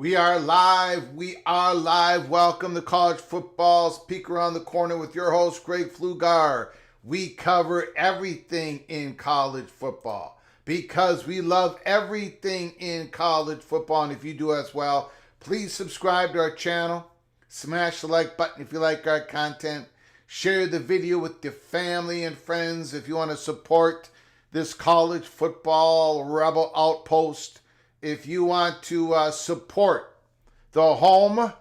We are live. We are live. Welcome to College Football's Peek Around the Corner with your host, Greg Flugar. We cover everything in college football because we love everything in college football. And if you do as well, please subscribe to our channel. Smash the like button if you like our content. Share the video with your family and friends if you want to support this college football rebel outpost. If you want to support the home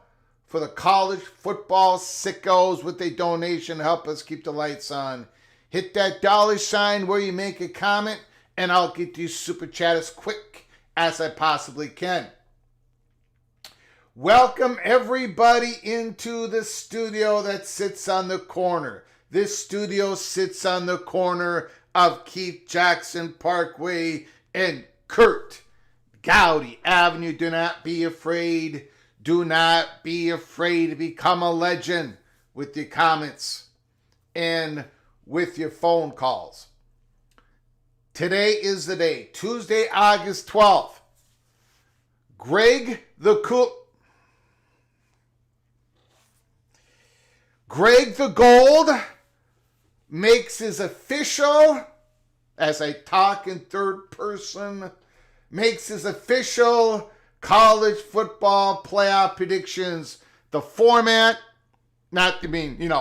for the college football sickos with a donation, help us keep the lights on. Hit that $sign where you make a comment, and I'll get you super chat as quick as I possibly can. Welcome everybody into the studio that sits on the corner. This studio sits on the corner of Keith Jackson Parkway and Kurt Gowdy Avenue. Do not be afraid. Do not be afraid to become a legend with your comments and with your phone calls. Today is the day, Tuesday, August 12th. Greg the Gold makes his official, as I talk in third person, makes his official college football playoff predictions. The format, the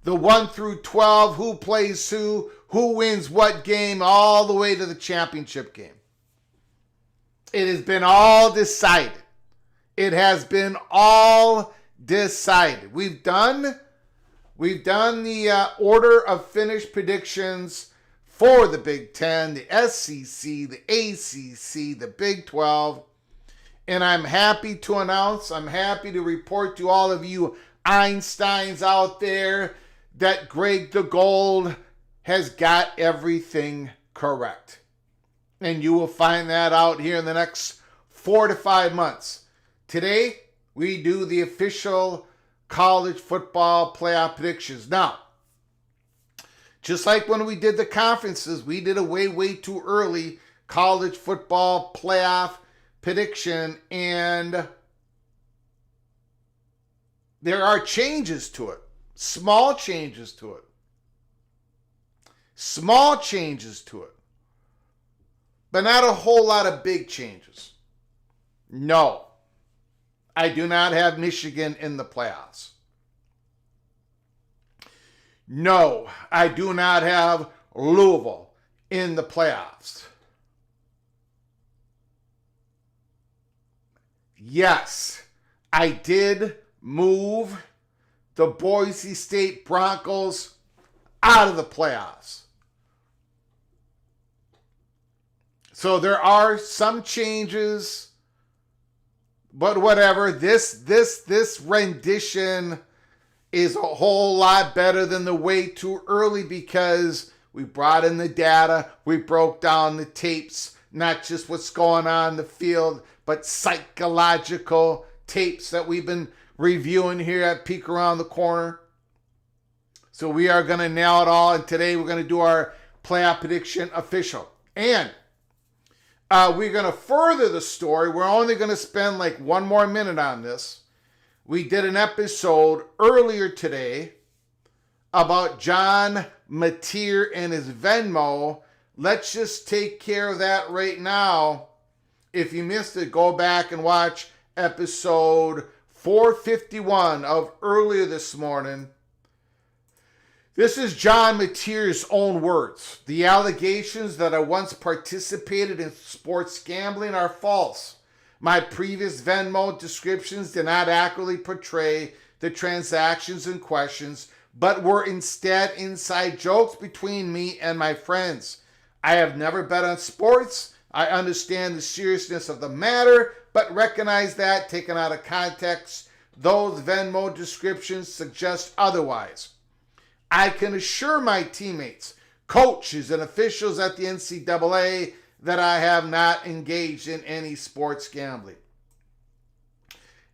1 through 12, who plays who wins what game, all the way to the championship game. It has been all decided. It has been all decided. We've done the order of finished predictions for the Big Ten, the SEC, the ACC, the Big 12. And I'm happy to announce, I'm happy to report to all of you Einsteins out there that Greg the Gold has got everything correct. And you will find that out here in the next 4 to 5 months. Today, we do the official college football playoff predictions. Now, just like when we did the conferences, we did a way too early college football playoff prediction, and there are changes to it. Small changes to it. Small changes to it. But not a whole lot of big changes. No. I do not have Michigan in the playoffs. No, I do not have Louisville in the playoffs. Yes, I did move the Boise State Broncos out of the playoffs. So there are some changes, but whatever. This rendition is a whole lot better than the way too early, because we brought in the data, we broke down the tapes, not just what's going on in the field, but psychological tapes that we've been reviewing here at Peek Around the Corner. So we are going to nail it all, and today we're going to do our playoff prediction official. And we're going to further the story. We're only going to spend like 1 more minute on this. We did an episode earlier today about John Mateer and his Venmo. Let's just take care of that right now. If you missed it, go back and watch episode 451 of earlier this morning. This is John Mateer's own words. The allegations that I once participated in sports gambling are false. My previous Venmo descriptions did not accurately portray the transactions in questions, but were instead inside jokes between me and my friends. I have never bet on sports. I understand the seriousness of the matter, but recognize that, taken out of context, those Venmo descriptions suggest otherwise. I can assure my teammates, coaches, and officials at the NCAA that I have not engaged in any sports gambling.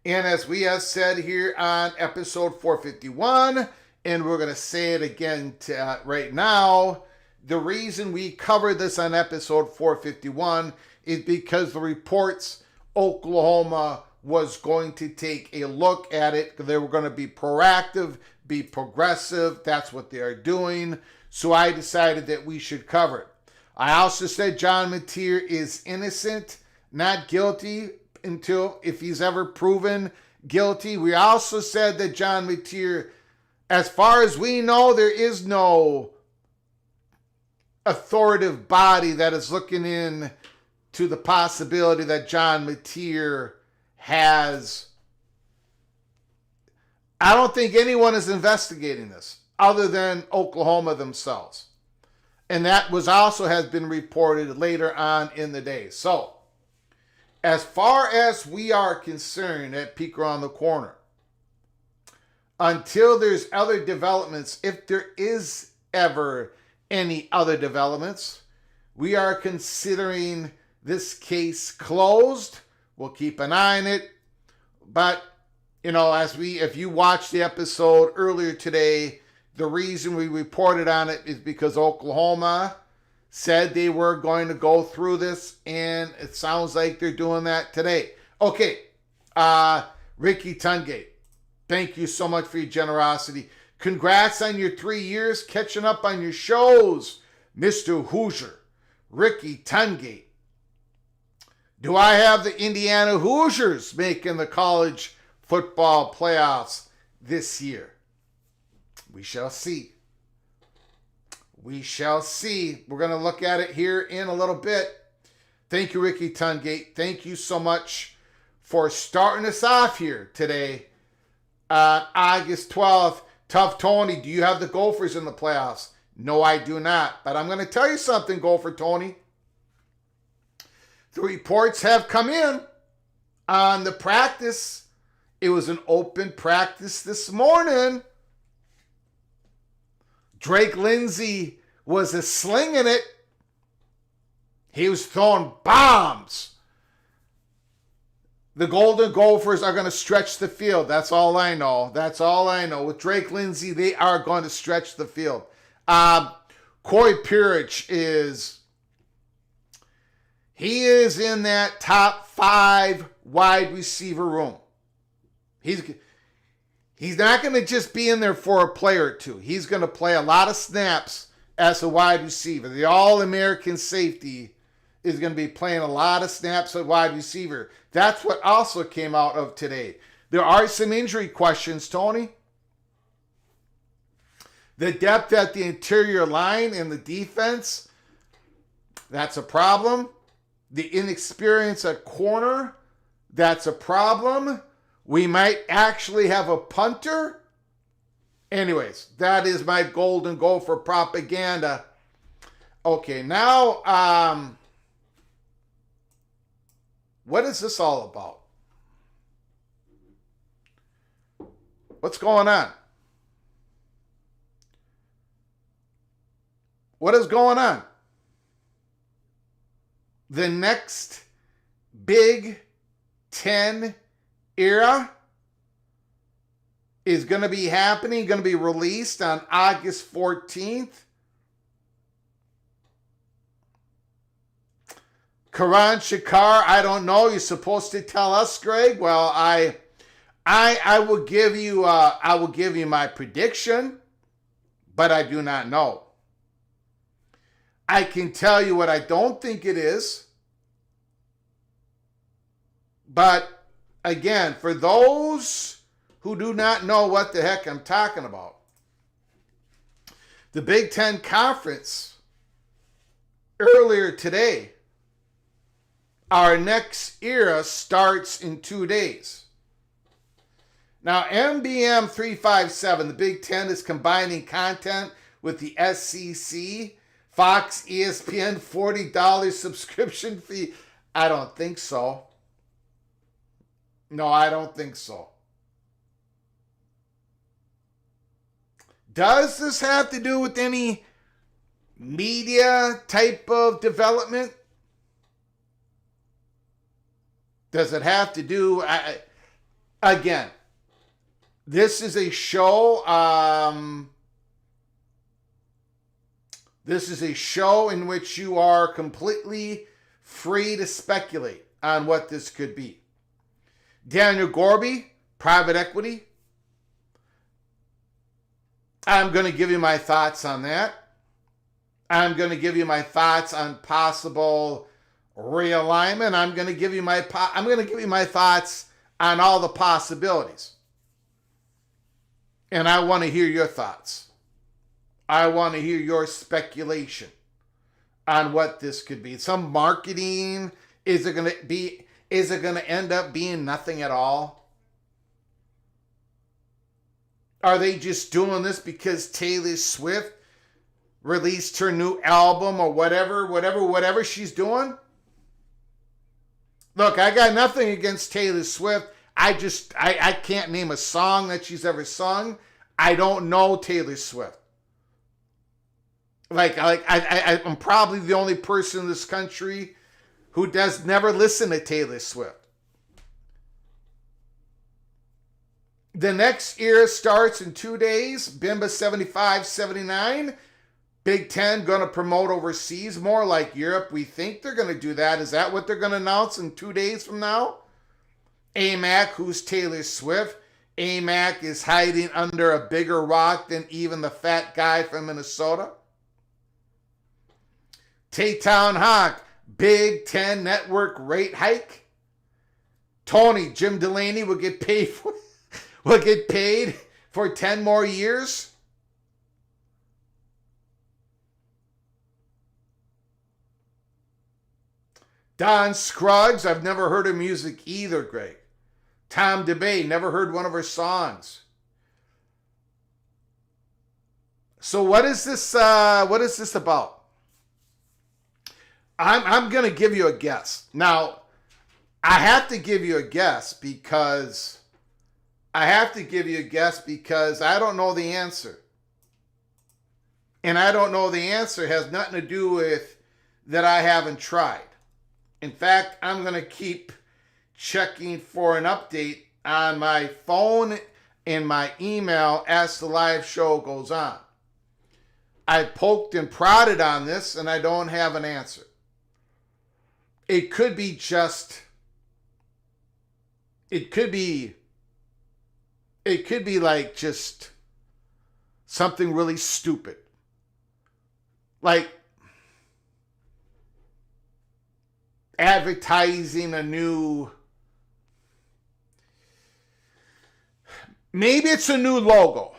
And as we have said here on episode 451, and we're going to say it again right now, the reason we covered this on episode 451 is because the reports Oklahoma was going to take a look at it. They were going to be proactive, be progressive. That's what they are doing. So I decided that we should cover it. I also said John Mateer is innocent, not guilty until if he's ever proven guilty. We also said that John Mateer, as far as we know, there is no authoritative body that is looking in to the possibility that John Mateer has. I don't think anyone is investigating this other than Oklahoma themselves. And that was also has been reported later on in the day. So, as far as we are concerned at Peek Around the Corner, until there's other developments, if there is ever any other developments, we are considering this case closed. We'll keep an eye on it. But, you know, if you watched the episode earlier today, the reason we reported on it is because Oklahoma said they were going to go through this, and it sounds like they're doing that today. Okay, Ricky Tungate, thank you so much for your generosity. Congrats on your 3 years catching up on your shows, Mr. Hoosier, Ricky Tungate. Do I have the Indiana Hoosiers making the college football playoffs this year? We shall see. We shall see. We're going to look at it here in a little bit. Thank you, Ricky Tungate. Thank you so much for starting us off here today. August 12th. Tough Tony, do you have the Gophers in the playoffs? No, I do not. But I'm going to tell you something, Gopher Tony. The reports have come in on the practice It was an open practice this morning. Drake Lindsay was slinging it. He was throwing bombs. The Golden Gophers are going to stretch the field. That's all I know. That's all I know. With Drake Lindsay, they are going to stretch the field. Corey Pirich he is in that top 5 wide receiver room. He's not going to just be in there for a play or two. He's going to play a lot of snaps as a wide receiver. The All-American safety is going to be playing a lot of snaps at wide receiver. That's what also came out of today. There are some injury questions, Tony. The depth at the interior line and the defense, that's a problem. The inexperience at corner, that's a problem. We might actually have a punter. Anyways, that is my Golden Gopher propaganda. Okay, now, what is this all about? What's going on? What is going on? The next Big Ten era is going to be happening, going to be released on August 14th. Karan Shakar, I don't know. You're supposed to tell us, Greg. Well, I will give you my prediction, but I do not know. I can tell you what I don't think it is. But again, for those who do not know what the heck I'm talking about, the Big Ten Conference earlier today, our next era starts in 2 days. Now, MBM 357, the Big Ten is combining content with the SEC, Fox, ESPN, $40 subscription fee. I don't think so. No, I don't think so. Does this have to do with any media type of development? Does it have to do... again, this is a show... This is a show in which you are completely free to speculate on what this could be. Daniel Gorby, private equity. I'm going to give you my thoughts on that. I'm going to give you my thoughts on possible realignment. I'm going to give you my thoughts on all the possibilities. And I want to hear your thoughts. I want to hear your speculation on what this could be. Some marketing. Is it going to end up being nothing at all? Are they just doing this because Taylor Swift released her new album or whatever she's doing? Look, I got nothing against Taylor Swift. I can't name a song that she's ever sung. I don't know Taylor Swift. I'm probably the only person in this country who does never listen to Taylor Swift. The next era starts in 2 days. Bimba 75-79. Big Ten going to promote overseas more like Europe. We think they're going to do that. Is that what they're going to announce in 2 days from now? AMAC, who's Taylor Swift? AMAC is hiding under a bigger rock than even the fat guy from Minnesota. Taytown Hawk, Big Ten Network rate hike. Tony, Jim Delaney will get paid for 10 more years. Don Scruggs, I've never heard her music either, Greg. Tom DeBay, never heard one of her songs. So what is this about? I'm going to give you a guess. Now, I have to give you a guess because I have to give you a guess because I don't know the answer. And I don't know the answer has nothing to do with that I haven't tried. In fact, I'm going to keep checking for an update on my phone and my email as the live show goes on. I poked and prodded on this and I don't have an answer. It could be like just something really stupid. Like advertising a new, maybe it's a new logo.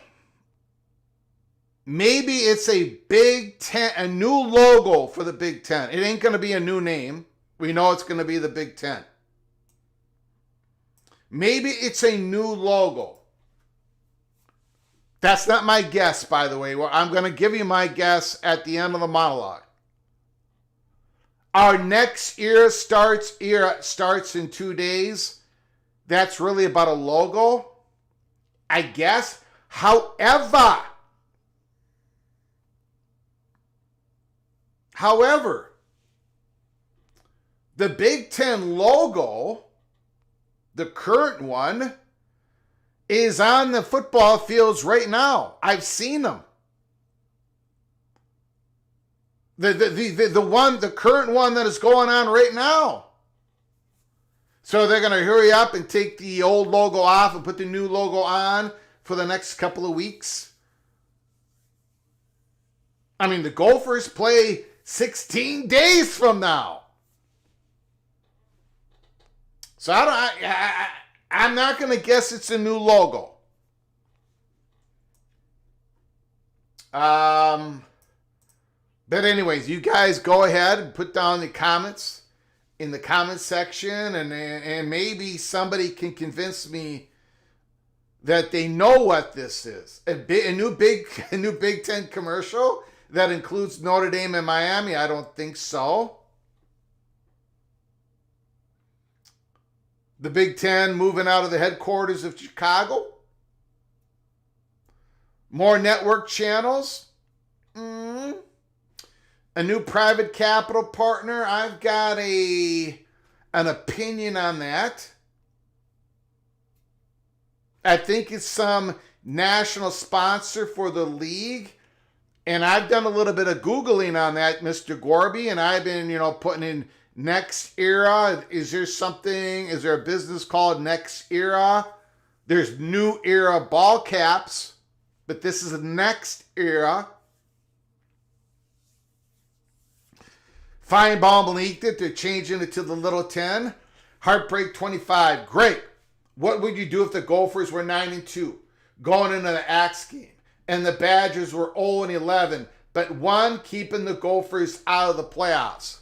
Maybe it's a Big Ten, a new logo for the Big Ten. It ain't going to be a new name. We know it's going to be the Big Ten. Maybe it's a new logo. That's not my guess, by the way. Well, I'm going to give you my guess at the end of the monologue. Our next era starts in 2 days. That's really about a logo, I guess. However, the Big Ten logo, the current one, is on the football fields right now. I've seen them. The current one that is going on right now. So they're going to hurry up and take the old logo off and put the new logo on for the next couple of weeks. I mean, the Gophers play 16 days from now. So I'm not going to guess it's a new logo. But anyways, you guys go ahead and put down the comments in the comment section, and maybe somebody can convince me that they know what this is. A new Big Ten commercial that includes Notre Dame and Miami? I don't think so. The Big Ten moving out of the headquarters of Chicago. More network channels. A new private capital partner. I've got an opinion on that. I think it's some national sponsor for the league. And I've done a little bit of Googling on that, Mr. Gorby, and I've been, putting in Next Era. Is there a business called Next Era? There's New Era ball caps, but this is Next Era. Feinbaum leaked it. They're changing it to the Little 10. Heartbreak 25. Great. What would you do if the Gophers were 9-2 going into the Axe game and the Badgers were 0-11, but one keeping the Gophers out of the playoffs?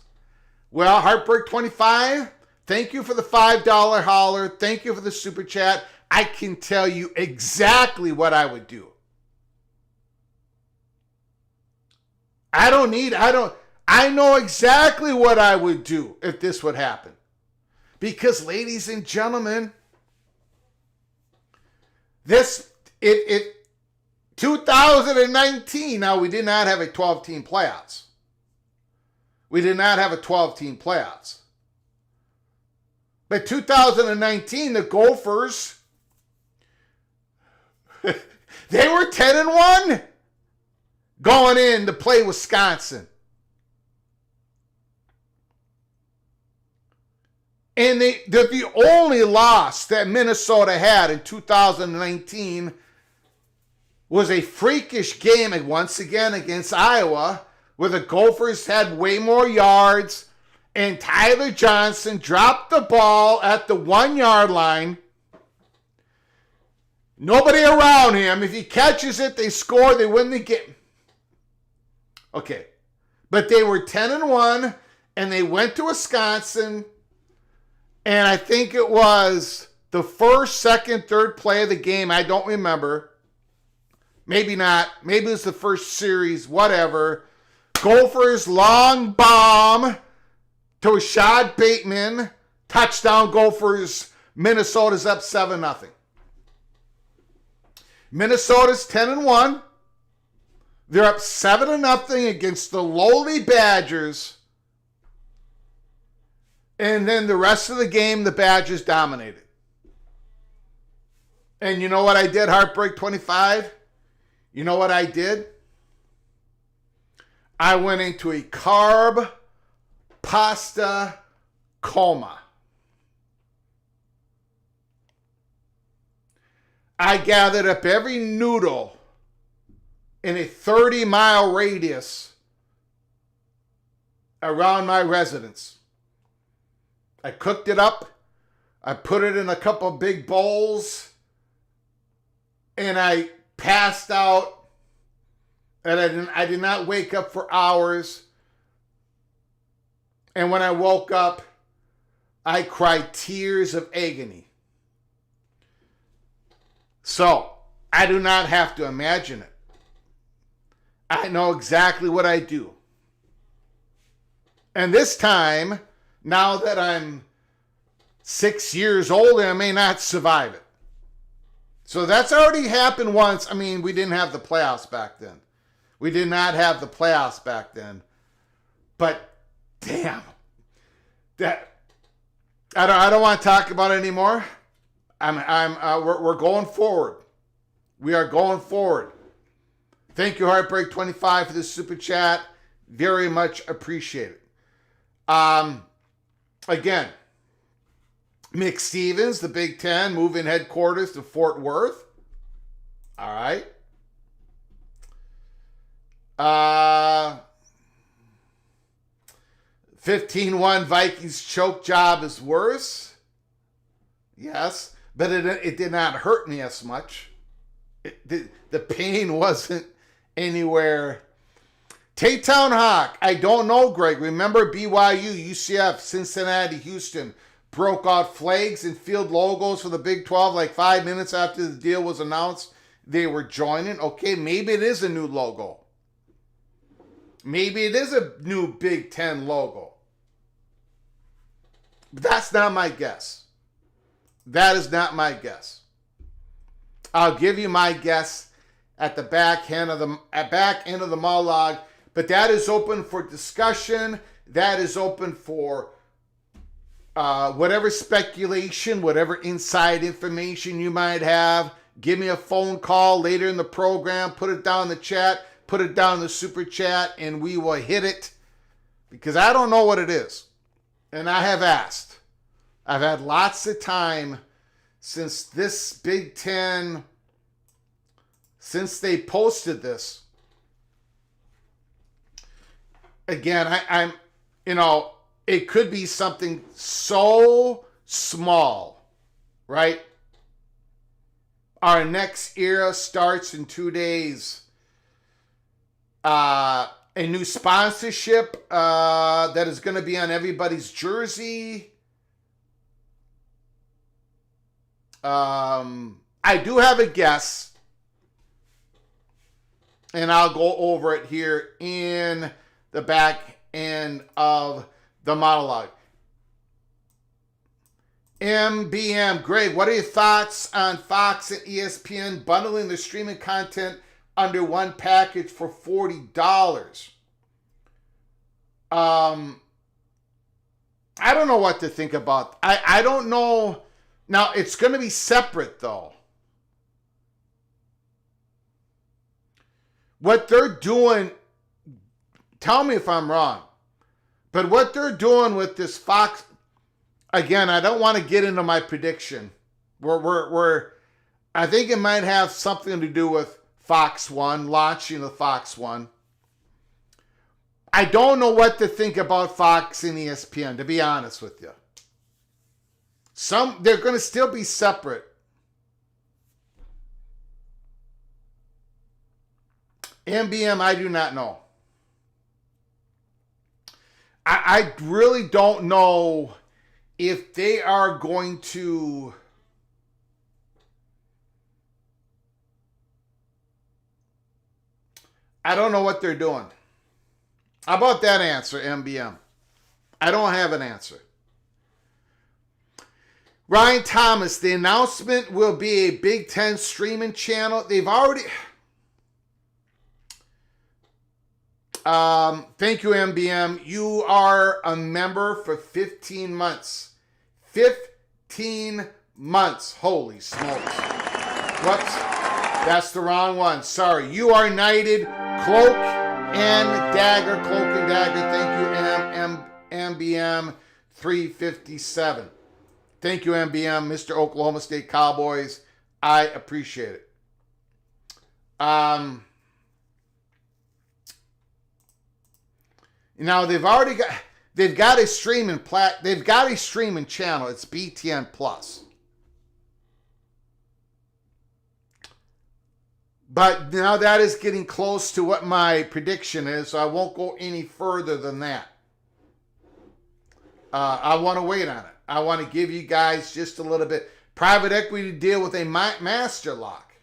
Well, Heartbreak 25, thank you for the $5 holler. Thank you for the super chat. I can tell you exactly what I would do. I know exactly what I would do if this would happen. Because, ladies and gentlemen, 2019, now we did not have a 12-team playoffs. We did not have a 12-team playoffs. But 2019, the Gophers, they were 10-1 going in to play Wisconsin. And the only loss that Minnesota had in 2019 was a freakish game, once again, against Iowa, where the Gophers had way more yards, and Tyler Johnson dropped the ball at the 1-yard line. Nobody around him. If he catches it, they score, they win the game. Okay. But they were 10-1, and they went to Wisconsin, and I think it was the first, second, third play of the game. I don't remember. Maybe not. Maybe it was the first series, whatever. Gophers long bomb to Rashad Bateman. Touchdown Gophers. Minnesota's up 7-0. Minnesota's 10-1. They're up 7-0 against the lowly Badgers. And then the rest of the game, the Badgers dominated. And you know what I did, Heartbreak 25? You know what I did? I went into a carb pasta coma. I gathered up every noodle in a 30-mile radius around my residence. I cooked it up. I put it in a couple of big bowls. And I passed out. And I did not wake up for hours. And when I woke up, I cried tears of agony. So, I do not have to imagine it. I know exactly what I do. And this time, now that I'm 6 years older, I may not survive it. So that's already happened once. I mean, we didn't have the playoffs back then. We did not have the playoffs back then. But damn, that I don't want to talk about it anymore. We're going forward. We are going forward. Thank you, Heartbreak 25, for this super chat. Very much appreciated. Again, Mick Stevens, the Big Ten, moving headquarters to Fort Worth. All right. 15-1 Vikings choke job is worse. Yes, but it did not hurt me as much. The pain wasn't anywhere. Taytown Hawk, I don't know, Greg. Remember BYU, UCF, Cincinnati, Houston broke out flags and field logos for the Big 12 like 5 minutes after the deal was announced. They were joining. Okay, maybe it is a new logo. Maybe it is a new Big Ten logo. But that's not my guess. That is not my guess. I'll give you my guess at the back end of the monologue, but that is open for discussion. That is open for whatever speculation, whatever inside information you might have. Give me a phone call later in the program. Put it down in the chat. Put it down in the super chat, and we will hit it. Because I don't know what it is. And I have asked. I've had lots of time since this Big Ten, since they posted this. Again, I'm it could be something so small, right? Our next era starts in 2 days. A new sponsorship that is going to be on everybody's jersey. I do have a guess, and I'll go over it here in the back end of the monologue. MBM, Greg, what are your thoughts on Fox and ESPN bundling their streaming content under one package for $40? I don't know what to think about. I don't know. Now, it's going to be separate, though. What they're doing, tell me if I'm wrong, but what they're doing with this Fox, again, I don't want to get into my prediction. I think it might have something to do with Fox One, launching the Fox One. I don't know what to think about Fox and ESPN, to be honest with you. They're going to still be separate. MBM, I do not know. I really don't know if they are going to I don't know what they're doing. How about that answer, MBM? I don't have an answer. Ryan Thomas, the announcement will be a Big Ten streaming channel. They've already... thank you, MBM. You are a member for 15 months. 15 months. Holy smokes. Whoops. That's the wrong one. Sorry. You are knighted. Cloak and Dagger. Cloak and Dagger. Thank you, MBM 357. Thank you, MBM, Mr. Oklahoma State Cowboys. I appreciate it. Now they've got a streaming channel. It's BTN Plus. But now that is getting close to what my prediction is, so I won't go any further than that. I want to wait on it. I want to give you guys just a little bit. Private equity deal with a master lock.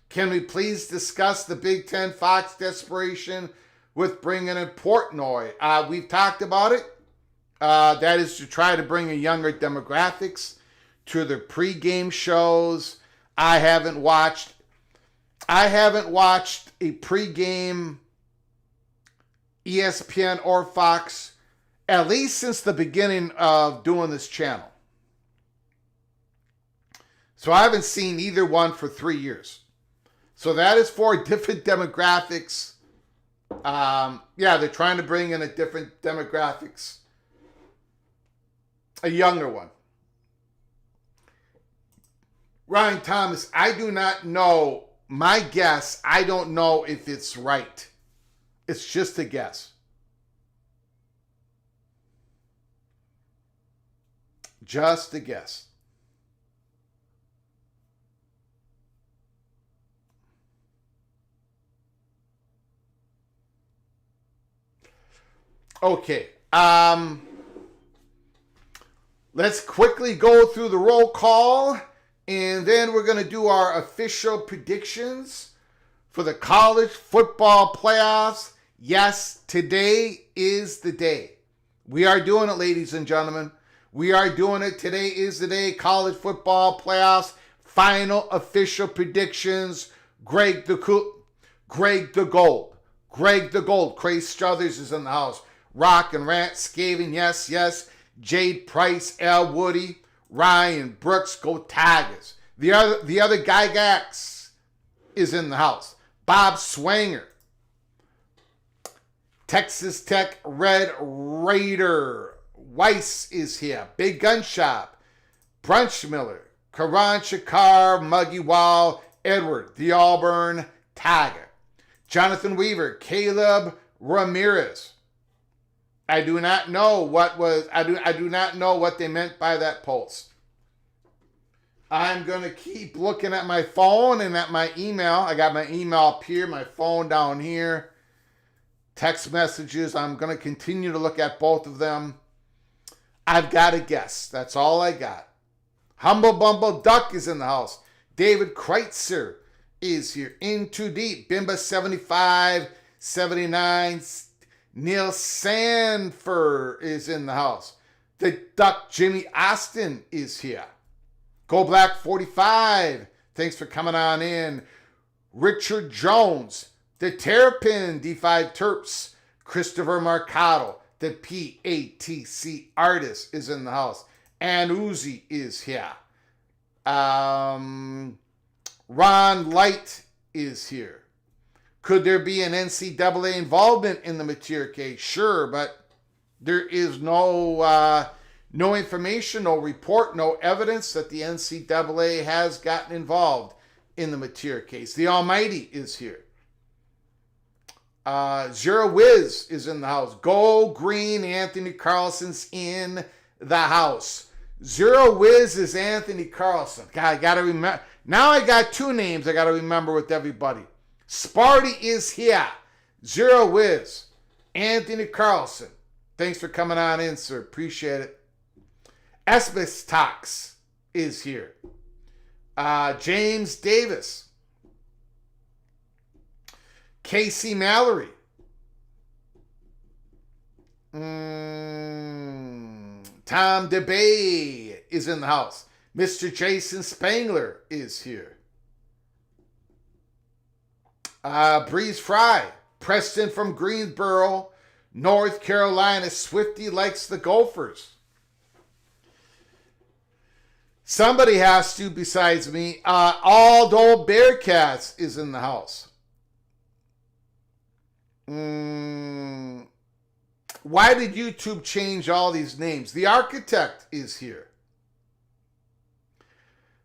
Can we please discuss the Big Ten Fox desperation with bringing in Portnoy? We've talked about it. That is to try to bring a younger demographics to the pregame shows. I haven't watched a pregame ESPN or Fox at least since the beginning of doing this channel. So I haven't seen either one for 3 years. So that is for different demographics. Yeah, they're trying to bring in a different demographics. A younger one. Ryan Thomas, I do not know. My guess, I don't know if it's right. It's just a guess. Just a guess. Okay. Let's quickly go through the roll call, and then we're going to do our official predictions for the college football playoffs. Yes, today is the day. We are doing it, ladies and gentlemen. We are doing it. Today is the day. College football playoffs. Final official predictions. Greg the Gold. Craig Struthers is in the house. Rock and Rant Skaven. Yes, yes. Jade Price. L. Woody. Ryan Brooks. Go Tigers. The other Gygax is in the house. Bob Swanger. Texas Tech Red Raider. Weiss is here. Big Gun Shop. Brunch Miller. Karan Shakar. Muggy Wall. Edward. The Auburn Tiger. Jonathan Weaver. Caleb Ramirez. I do not know what they meant by that post. I'm going to keep looking at my phone and at my email. I got my email up here, my phone down here. Text messages. I'm going to continue to look at both of them. I've got a guess. That's all I got. Humble Bumble Duck is in the house. David Kreitzer is here. In Too Deep. Bimba 75, 79. Neil Sanford is in the house. The Duck Jimmy Austin is here. Go Black 45. Thanks for coming on in. Richard Jones. The Terrapin D5 Terps. Christopher Marcato. The PATC artist is in the house. And Uzi is here. Ron Light is here. Could there be an NCAA involvement in the Mateer case? Sure, but there is no information, no report, no evidence that the NCAA has gotten involved in the Mateer case. The Almighty is here. Zero Wiz is in the house. Go Green, Anthony Carlson's in the house. Zero Wiz is Anthony Carlson. God, I got to remember. Now I got two names I got to remember with everybody. Sparty is here. Zero Wiz. Anthony Carlson. Thanks for coming on in, sir. Appreciate it. Esbis Tox is here. James Davis. Casey Mallory. Tom DeBay is in the house. Mr. Jason Spangler is here. Breeze Fry, Preston from Greensboro, North Carolina. Swifty likes the Gophers. Somebody has to besides me. Aldo Bearcats is in the house. Why did YouTube change all these names? The Architect is here.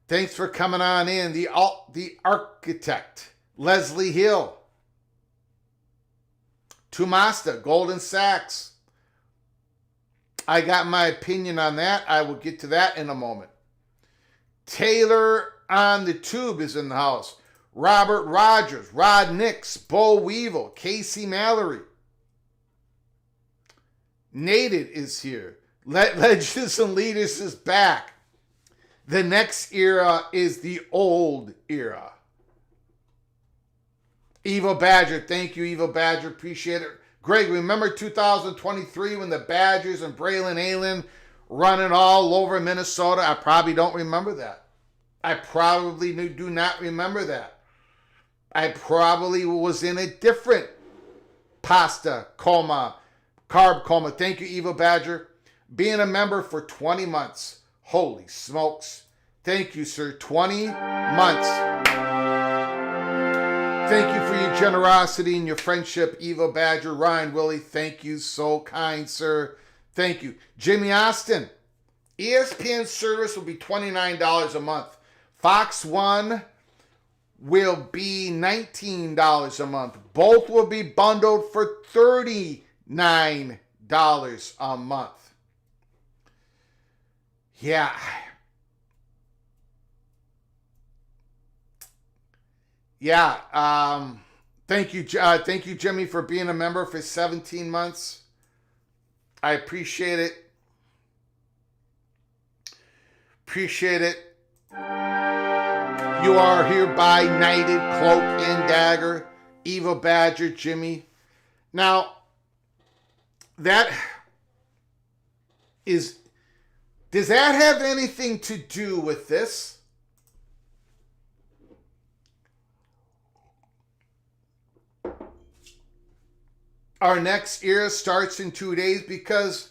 Thanks for coming on in. The Architect. Leslie Hill. Tumasta, Golden Sachs. I got my opinion on that. I will get to that in a moment. Taylor on the Tube is in the house. Robert Rogers, Rod Nix, Bo Weevil, Casey Mallory. Nated is here. Legends and Leaders is back. The next era is the old era. Evil Badger, thank you, Evil Badger, appreciate it. Greg, remember 2023 when the Badgers and Braylon Allen running all over Minnesota? I probably don't remember that. I probably do not remember that. I probably was in a different pasta coma, carb coma. Thank you, Evil Badger. Being a member for 20 months. Holy smokes. Thank you, sir. 20 months. Thank you for your generosity and your friendship, Evil Badger. Ryan Willie, thank you. So kind, sir. Thank you. Jimmy Austin. ESPN service will be $29 a month. Fox One will be $19 a month. Both will be bundled for $39 a month. Yeah. Yeah. Thank you, Jimmy, for being a member for 17 months. I appreciate it. Appreciate it. You are hereby knighted, cloak and dagger, Evil Badger, Jimmy. Now, that is, does that have anything to do with this? Our next era starts in 2 days because,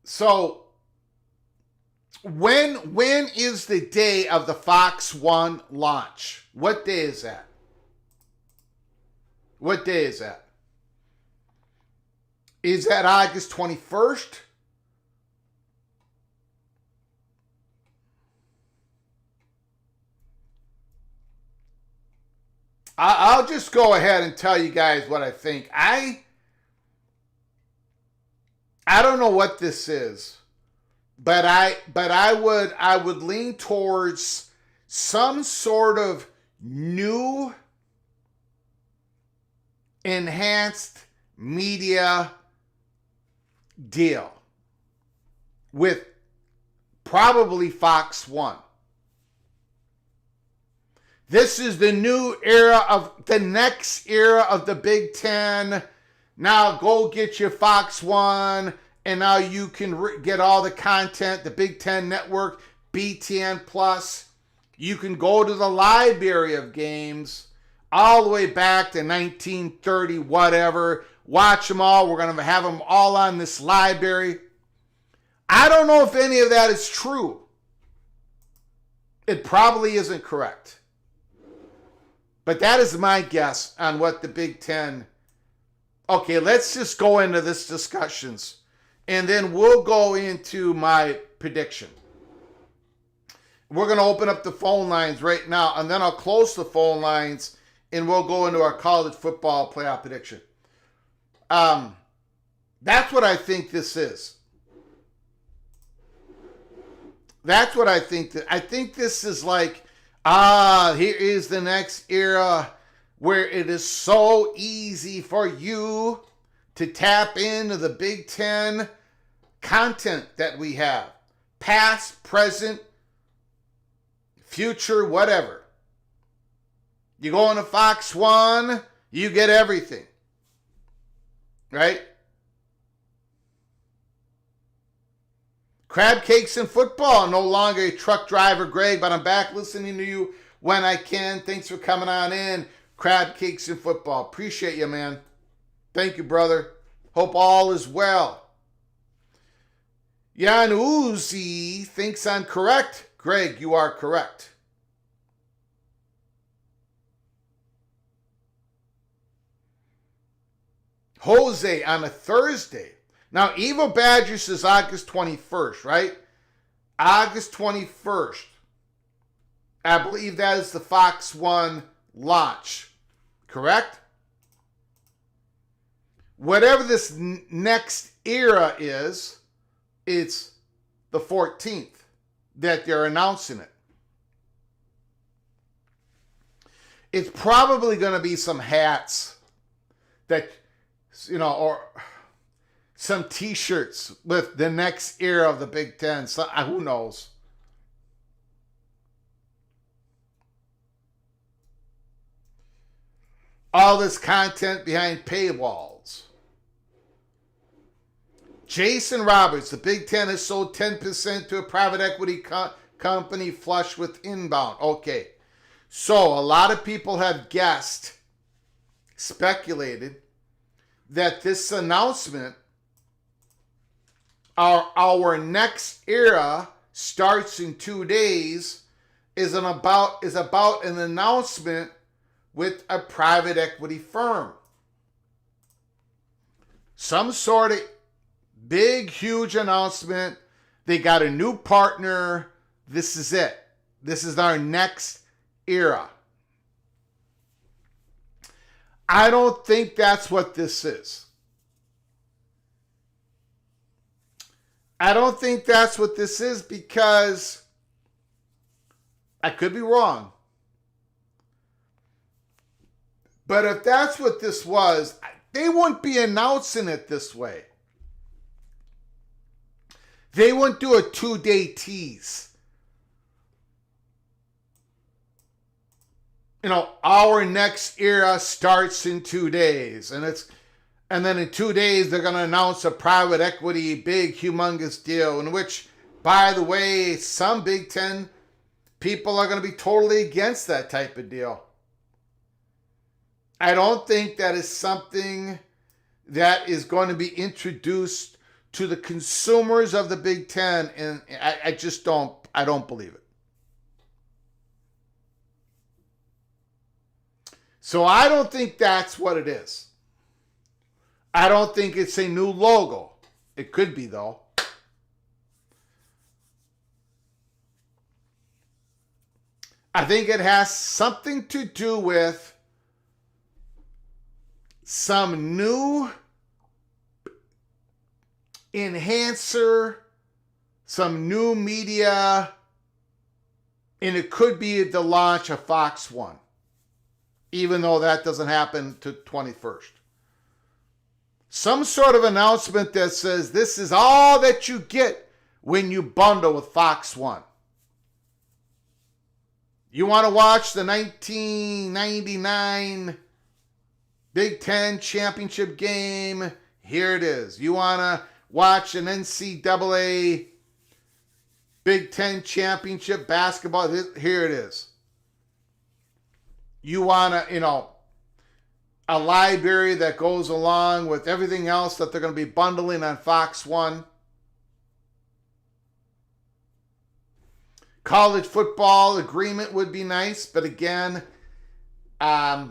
so when is the day of the Fox One launch? What day is that? What day is that? Is that August 21st? I'll just go ahead and tell you guys what I think. I don't know what this is, but I would lean towards some sort of new enhanced media deal with probably Fox One. This is the new era of the next era of the Big Ten. Now go get your Fox One, and now you can get all the content, the Big Ten Network, BTN Plus. You can go to the library of games all the way back to 1930, whatever. Watch them all. We're going to have them all on this library. I don't know if any of that is true. It probably isn't correct. But that is my guess on what the Big Ten. Okay, let's just go into this discussions. And then we'll go into my prediction. We're going to open up the phone lines right now. And then I'll close the phone lines. And we'll go into our college football playoff prediction. That's what I think this is. That's what I think. I think this is like, here is the next era where it is so easy for you to tap into the Big Ten content that we have. Past, present, future, whatever. You go on to Fox 1, you get everything. Right? Crab cakes and football. No longer a truck driver, Greg, but I'm back listening to you when I can. Thanks for coming on in. Crab cakes and football. Appreciate you, man. Thank you, brother. Hope all is well. Jan Uzi thinks I'm correct. Greg, you are correct. Jose on a Thursday. Now, Evo Badger says August 21st, right? August 21st. I believe that is the Fox 1 launch. Correct? Whatever this next era is, it's the 14th that they're announcing it. It's probably going to be some hats that, or some t-shirts with the next era of the Big Ten. So, who knows? All this content behind paywalls. Jason Roberts, the Big Ten has sold 10% to a private equity company flush with inbound. Okay. So a lot of people have guessed, speculated, that this announcement, our next era starts in 2 days, is about an announcement with a private equity firm. Some sort of big, huge announcement. They got a new partner. This is it. This is our next era. I don't think that's what this is. I don't think that's what this is because I could be wrong. But if that's what this was, they wouldn't be announcing it this way. They wouldn't do a 2-day tease. Our next era starts in 2 days. And then in 2 days, they're going to announce a private equity, big, humongous deal, in which, by the way, some Big Ten people are going to be totally against that type of deal. I don't think that is something that is going to be introduced to the consumers of the Big Ten, and I just don't believe it. So I don't think that's what it is. I don't think it's a new logo. It could be, though. I think it has something to do with some new enhancer, some new media, and it could be the launch of Fox 1, even though that doesn't happen to 21st. Some sort of announcement that says this is all that you get when you bundle with Fox 1. You want to watch the 1999 Big Ten championship game? Here it is. You want to watch an NCAA Big Ten championship basketball? Here it is. You want to, a library that goes along with everything else that they're going to be bundling on Fox 1. College football agreement would be nice, but again, I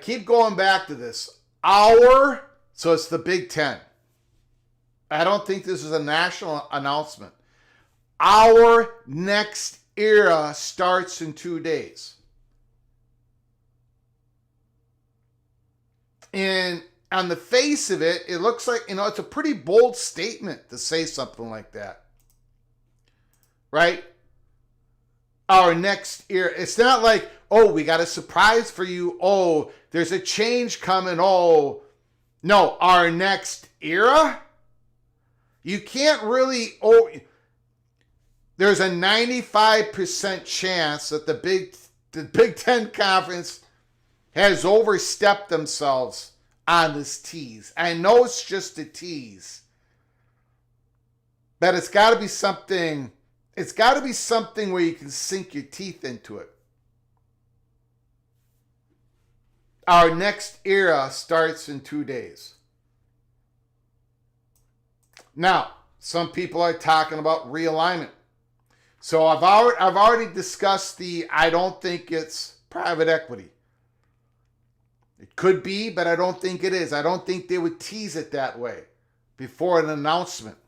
keep going back to this. So it's the Big Ten. I don't think this is a national announcement. Our next era starts in 2 days. And on the face of it, it looks like, it's a pretty bold statement to say something like that. Right? Our next era. It's not like, oh, we got a surprise for you. Oh, there's a change coming. Oh, no, our next era? You can't really, there's a 95% chance that the Big Ten Conference has overstepped themselves on this tease. I know it's just a tease, but it's got to be something. It's got to be something where you can sink your teeth into it. Our next era starts in 2 days. Now, some people are talking about realignment. So I've already discussed I don't think it's private equity. It could be, but I don't think it is. I don't think they would tease it that way before an announcement.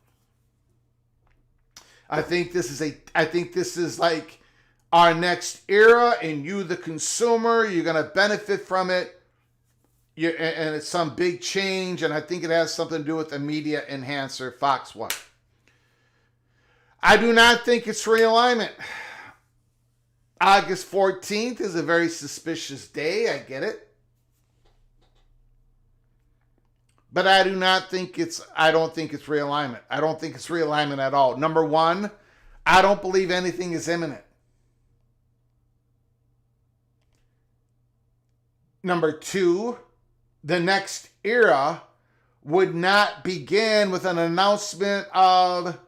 I think this is like our next era, and you, the consumer, you're going to benefit from it. And it's some big change, and I think it has something to do with the media enhancer, Fox 1. I do not think it's realignment. August 14th is a very suspicious day. I get it. But I don't think it's realignment. I don't think it's realignment at all. Number one, I don't believe anything is imminent. Number two, the next era would not begin with an announcement of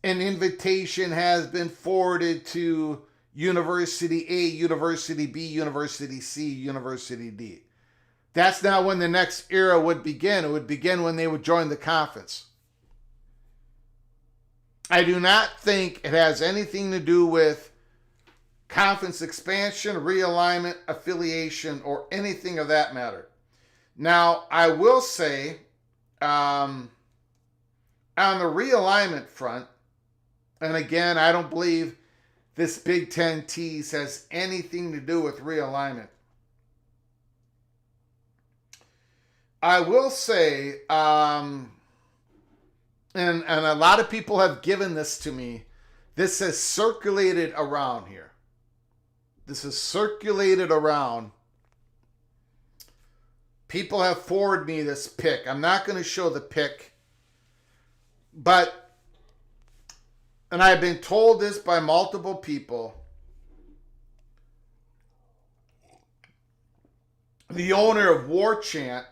an invitation has been forwarded to University A, University B, University C, University D. That's not when the next era would begin. It would begin when they would join the conference. I do not think it has anything to do with conference expansion, realignment, affiliation, or anything of that matter. Now, I will say, on the realignment front, and again, I don't believe this Big Ten tease has anything to do with realignment. I will say, and a lot of people have given this to me. This has circulated around here. This has circulated around. People have forwarded me this pic. I'm not going to show the pic, but, and I've been told this by multiple people. The owner of War Chant,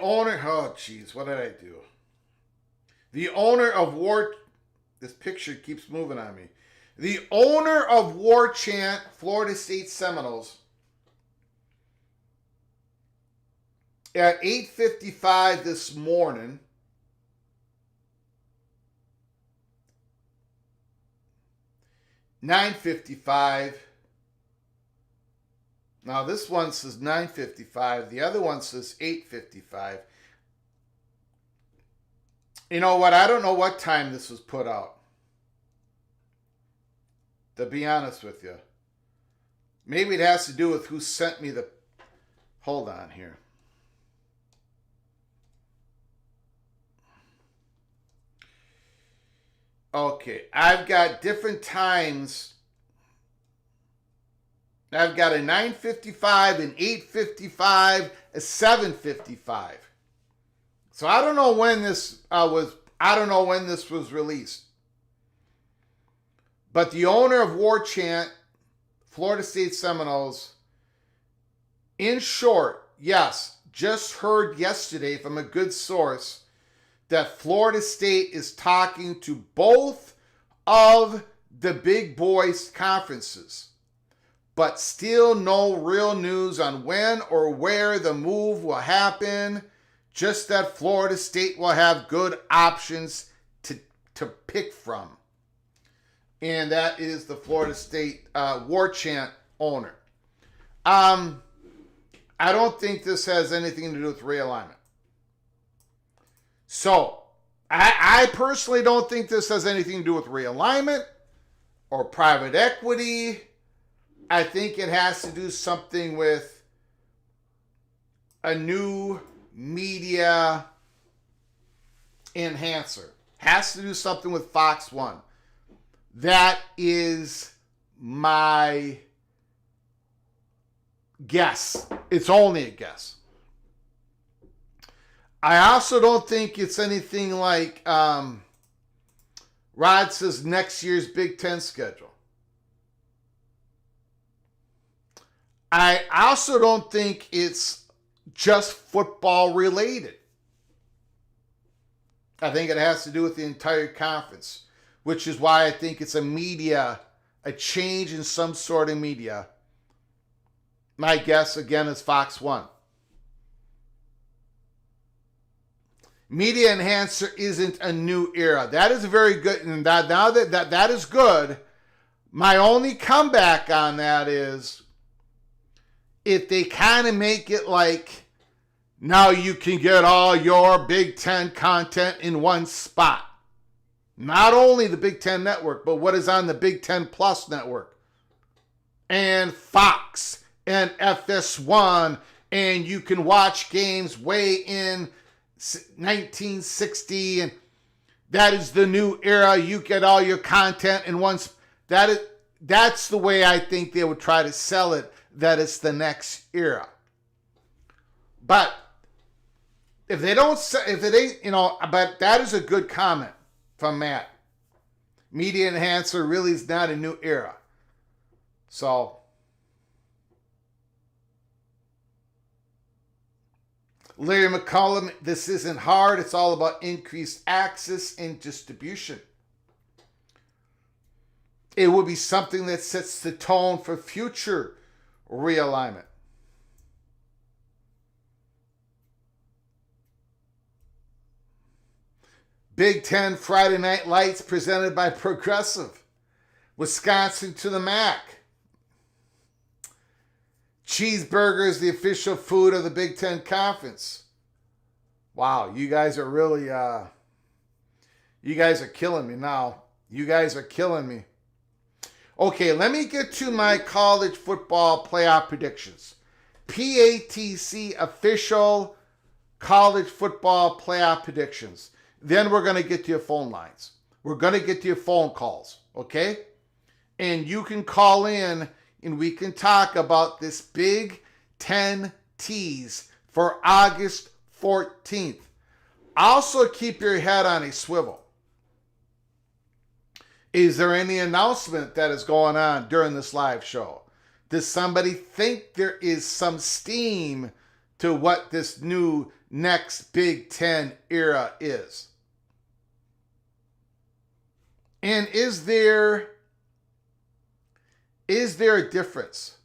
oh geez, what did I do? The owner of this picture keeps moving on me. The owner of War Chant, Florida State Seminoles, at 8:55 this morning, $9.55. Now this one says $9.55. The other one says $8.55. You know what? I don't know what time this was put out, to be honest with you. Maybe it has to do with who sent me the... Hold on here. Okay, I've got different times. I've got a 9:55, an 8:55, a 7:55. So I don't know when this was released. But the owner of War Chant, Florida State Seminoles, in short, yes, just heard yesterday from a good source that Florida State is talking to both of the big boys conferences, but still no real news on when or where the move will happen, just that Florida State will have good options to pick from. And that is the Florida State War Chant owner. I don't think this has anything to do with realignment. So, I personally don't think this has anything to do with realignment or private equity. I think it has to do something with a new media enhancer. Has to do something with Fox 1. That is my guess. It's only a guess. I also don't think it's anything like Rod says next year's Big Ten schedule. I also don't think it's just football related. I think it has to do with the entire conference, which is why I think it's a change in some sort of media. My guess, again, is Fox 1. Media enhancer isn't a new era. That is very good. And that is good. My only comeback on that is if they kind of make it like now you can get all your Big Ten content in one spot. Not only the Big Ten network, but what is on the Big Ten Plus network. And Fox and FS1. And you can watch games way in 1960. And that is the new era. You get all your content in one spot. That's the way I think they would try to sell it, that it's the next era. But if they don't, if it ain't, but that is a good comment from Matt. Media enhancer really is not a new era. So, Larry McCollum, this isn't hard. It's all about increased access and distribution. It will be something that sets the tone for future realignment. Big Ten Friday Night Lights presented by Progressive. Wisconsin to the MAC. Cheeseburgers, the official food of the Big Ten Conference. Wow, you guys are really, you guys are killing me now. You guys are killing me. Okay, let me get to my college football playoff predictions. PATC official college football playoff predictions. Then we're going to get to your phone lines. We're going to get to your phone calls, okay? And you can call in and we can talk about this Big Ten tease for August 14th. Also keep your head on a swivel. Is there any announcement that is going on during this live show? Does somebody think there is some steam to what this new next Big Ten era is? And is there a difference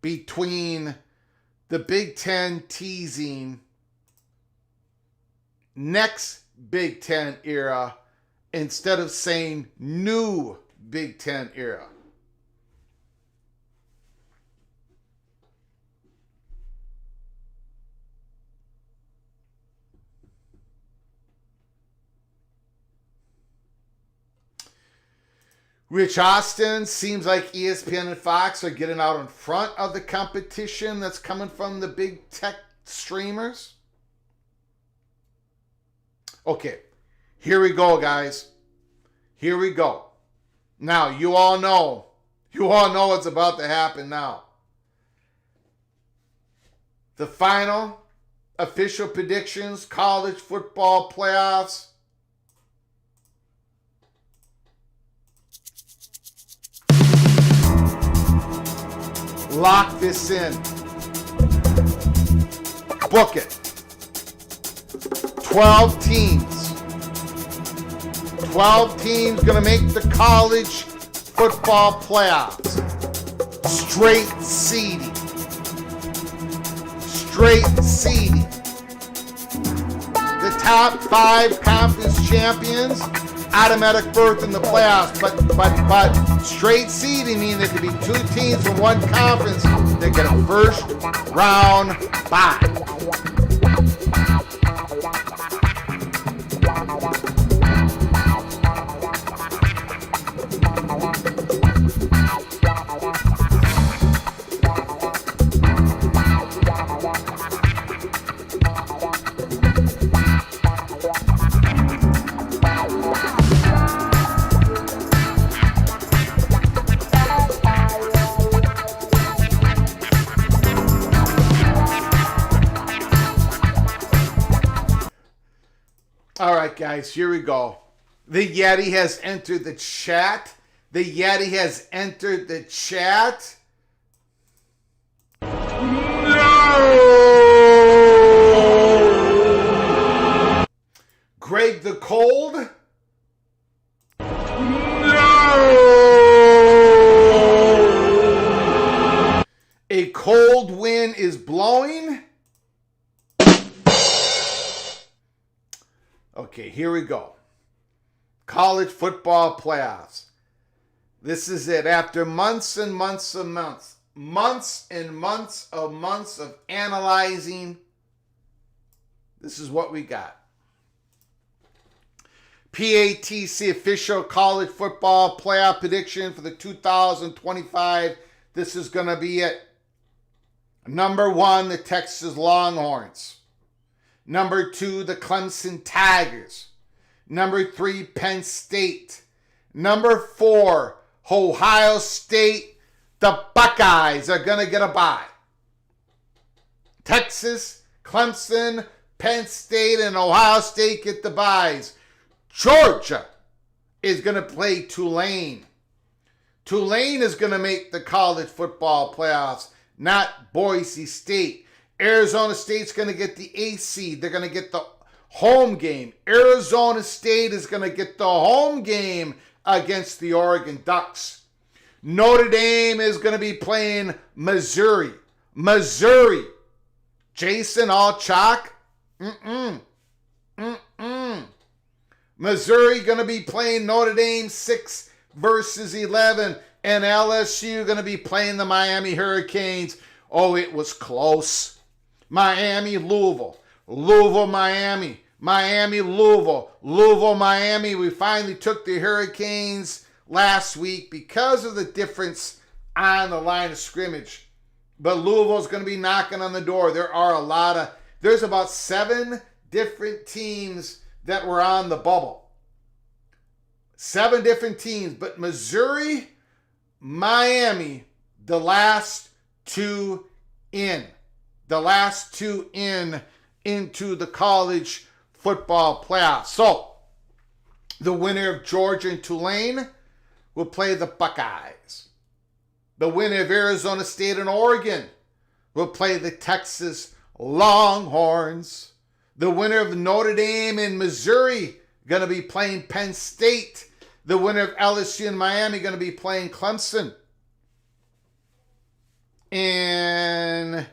between the Big Ten teasing next Big Ten era instead of saying new Big Ten era? Rich Austin, seems like ESPN and Fox are getting out in front of the competition that's coming from the big tech streamers. Okay, here we go, guys. Here we go. Now, you all know what's about to happen now. The final official predictions, college football playoffs. Lock this in. Book it. 12 teams. 12 teams going to make the college football playoffs. Straight seeding. Straight seeding. The top 5 conference champions, automatic berth in the playoffs, but straight seeding means there could be 2 teams from one conference that get a first round bye. guys, here we go. The Yeti has entered the chat. The Yeti has entered the chat. No! Greg the Cold. No! A cold wind is blowing. Okay, here we go. College football playoffs. This is it. After months and months and months of analyzing, this is what we got. PATC official college football playoff prediction for the 2025. This is going to be it. Number 1, the Texas Longhorns. Number 2, the Clemson Tigers. Number 3, Penn State. Number 4, Ohio State. The Buckeyes are going to get a bye. Texas, Clemson, Penn State, and Ohio State get the byes. Georgia is going to play Tulane. Tulane is going to make the college football playoffs, not Boise State. Arizona State's going to get the AC. They're going to get the home game. Arizona State is going to get the home game against the Oregon Ducks. Notre Dame is going to be playing Missouri. Jason, all chalk? Missouri going to be playing Notre Dame 6 versus 11. And LSU going to be playing the Miami Hurricanes. Oh, it was close. Miami, Louisville. Louisville, Miami. Miami, Louisville. Louisville, Miami. We finally took the Hurricanes last week because of the difference on the line of scrimmage. But Louisville's going to be knocking on the door. There's about 7 different teams that were on the bubble. 7 different teams. But Missouri, Miami, the last 2 in. The last 2 into the college football playoffs. So, the winner of Georgia and Tulane will play the Buckeyes. The winner of Arizona State and Oregon will play the Texas Longhorns. The winner of Notre Dame and Missouri going to be playing Penn State. The winner of LSU and Miami going to be playing Clemson. And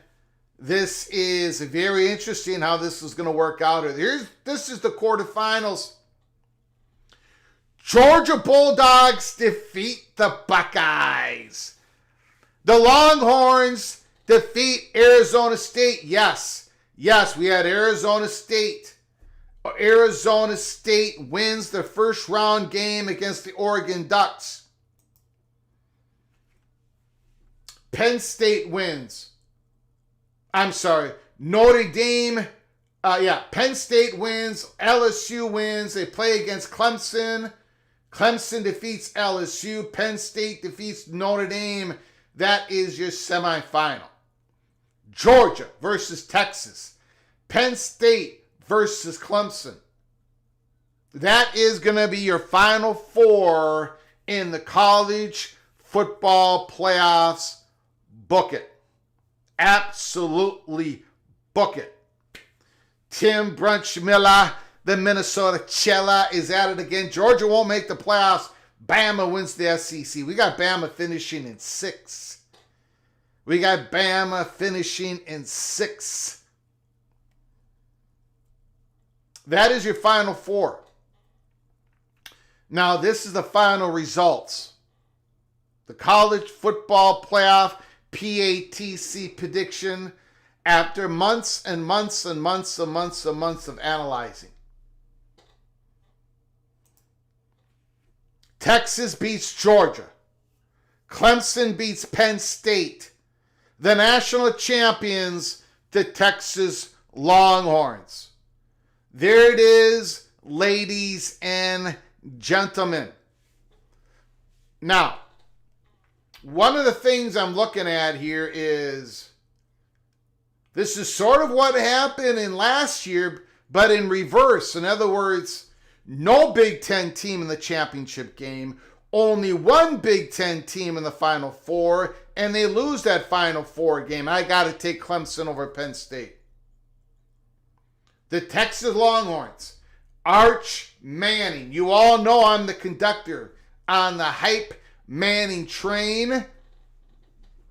this is very interesting how this is going to work out. This is the quarterfinals. Georgia Bulldogs defeat the Buckeyes. The Longhorns defeat Arizona State. Yes, we had Arizona State. Arizona State wins the first round game against the Oregon Ducks. Penn State wins. I'm sorry, Notre Dame, Penn State wins, LSU wins, they play against Clemson. Clemson defeats LSU, Penn State defeats Notre Dame. That is your semifinal. Georgia versus Texas. Penn State versus Clemson. That is going to be your final 4 in the college football playoffs. Book it. Absolutely book it. Tim Brunchmiller, the Minnesota Chella, is at it again. Georgia won't make the playoffs. Bama wins the SEC. We got Bama finishing in 6. That is your final 4. Now, this is the final results. The college football playoff PATC prediction after months and months and months and months and months of analyzing. Texas beats Georgia. Clemson beats Penn State. The national champions, the Texas Longhorns. There it is, ladies and gentlemen. Now, one of the things I'm looking at here is this is sort of what happened in last year, but in reverse. In other words, no Big Ten team in the championship game, only one Big Ten team in the Final Four, and they lose that Final Four game. I got to take Clemson over Penn State. The Texas Longhorns, Arch Manning. You all know I'm the conductor on the hype Manning train,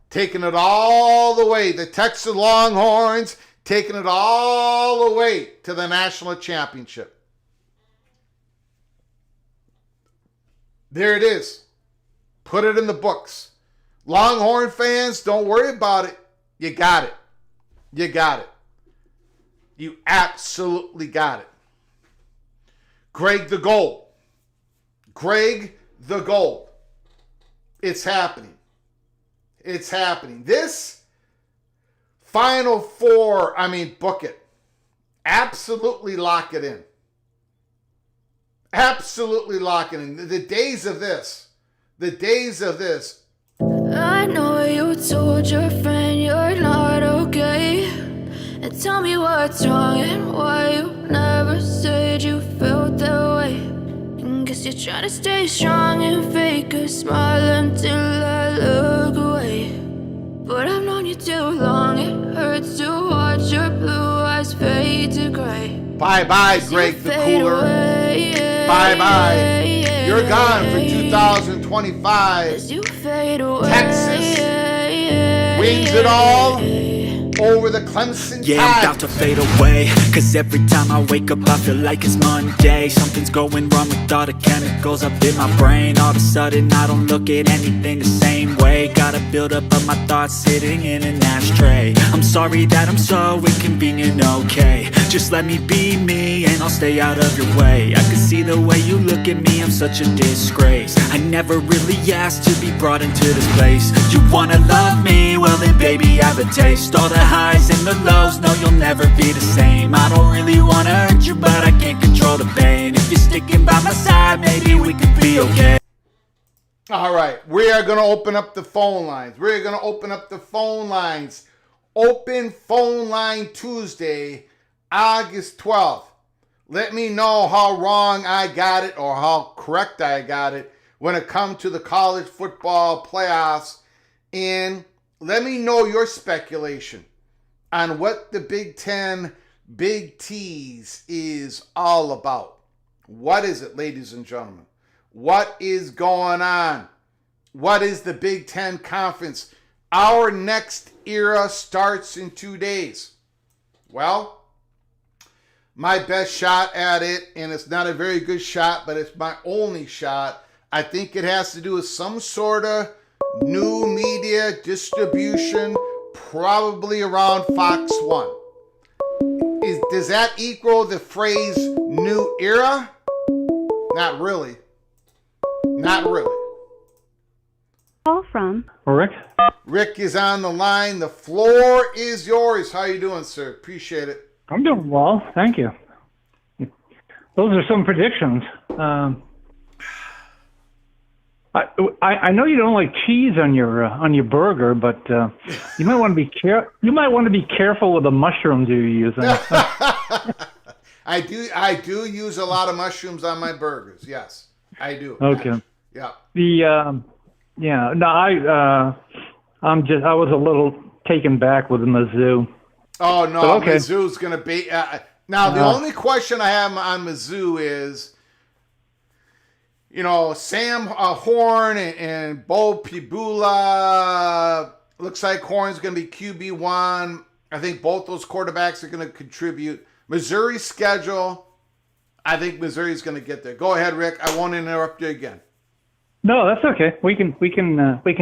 taking it all the way. The Texas Longhorns taking it all the way to the national championship. There it is. Put it in the books. Longhorn fans, don't worry about it. You got it. You got it. You absolutely got it. Greg the Gold. Greg the Gold. It's happening. It's happening. This Final Four, book it. Absolutely lock it in. Absolutely lock it in. The days of this. I know you told your friend you're not okay. And tell me what's wrong and why you never said you felt that way. And guess you're trying to stay strong and fake a smile until I look away. But I've known you too long, it hurts to watch your blue eyes fade to gray. Bye-bye, Greg the Cooler. Bye-bye. You're gone for 2025. Texas wins it all over the Clemson Tide. Yeah, I'm about to fade away, cause every time I wake up I feel like it's Monday. Something's going wrong with all the chemicals up in my brain. All of a sudden I don't look at anything the same way. Gotta build up of my thoughts sitting in an ashtray. I'm sorry that I'm so inconvenient, okay. Just let me be me and I'll stay out of your way. I can see the way you look at me, I'm such a disgrace. I never really asked to be brought into this place. You wanna love me? Well then baby I have a taste. All the highs and the lows, no you'll never be the same. I don't really wanna hurt you but I can't control the pain. If you're sticking by my side, maybe we could be okay. All right, we are going to open up the phone lines. Open phone line Tuesday, August 12th. Let me know how wrong I got it or how correct I got it when it comes to the college football playoffs. And let me know your speculation on what the Big Ten Big Tease is all about. What is it, ladies and gentlemen? What is going on? What is the Big Ten Conference? Our next era starts in 2 days. Well, my best shot at it, and it's not a very good shot, but it's my only shot. I think it has to do with some sort of new media distribution, probably around Fox 1. Does that equal the phrase new era? Not really. Not really. Call from Rick. Rick is on the line. The floor is yours. How you doing, sir? Appreciate it. I'm doing well, thank you. Those are some predictions. I know you don't like cheese on your burger, but you might want to be careful with the mushrooms you're using. I do use a lot of mushrooms on my burgers. Yes, I do. Okay. Yeah. I was a little taken back with the Mizzou. Oh no, okay. Mizzou's gonna be now. The only question I have on Mizzou is, Sam Horn and Bo Pibula. Looks like Horn's gonna be QB1. I think both those quarterbacks are gonna contribute. Missouri's schedule, I think Missouri's gonna get there. Go ahead, Rick. I won't interrupt you again. No, that's okay. We can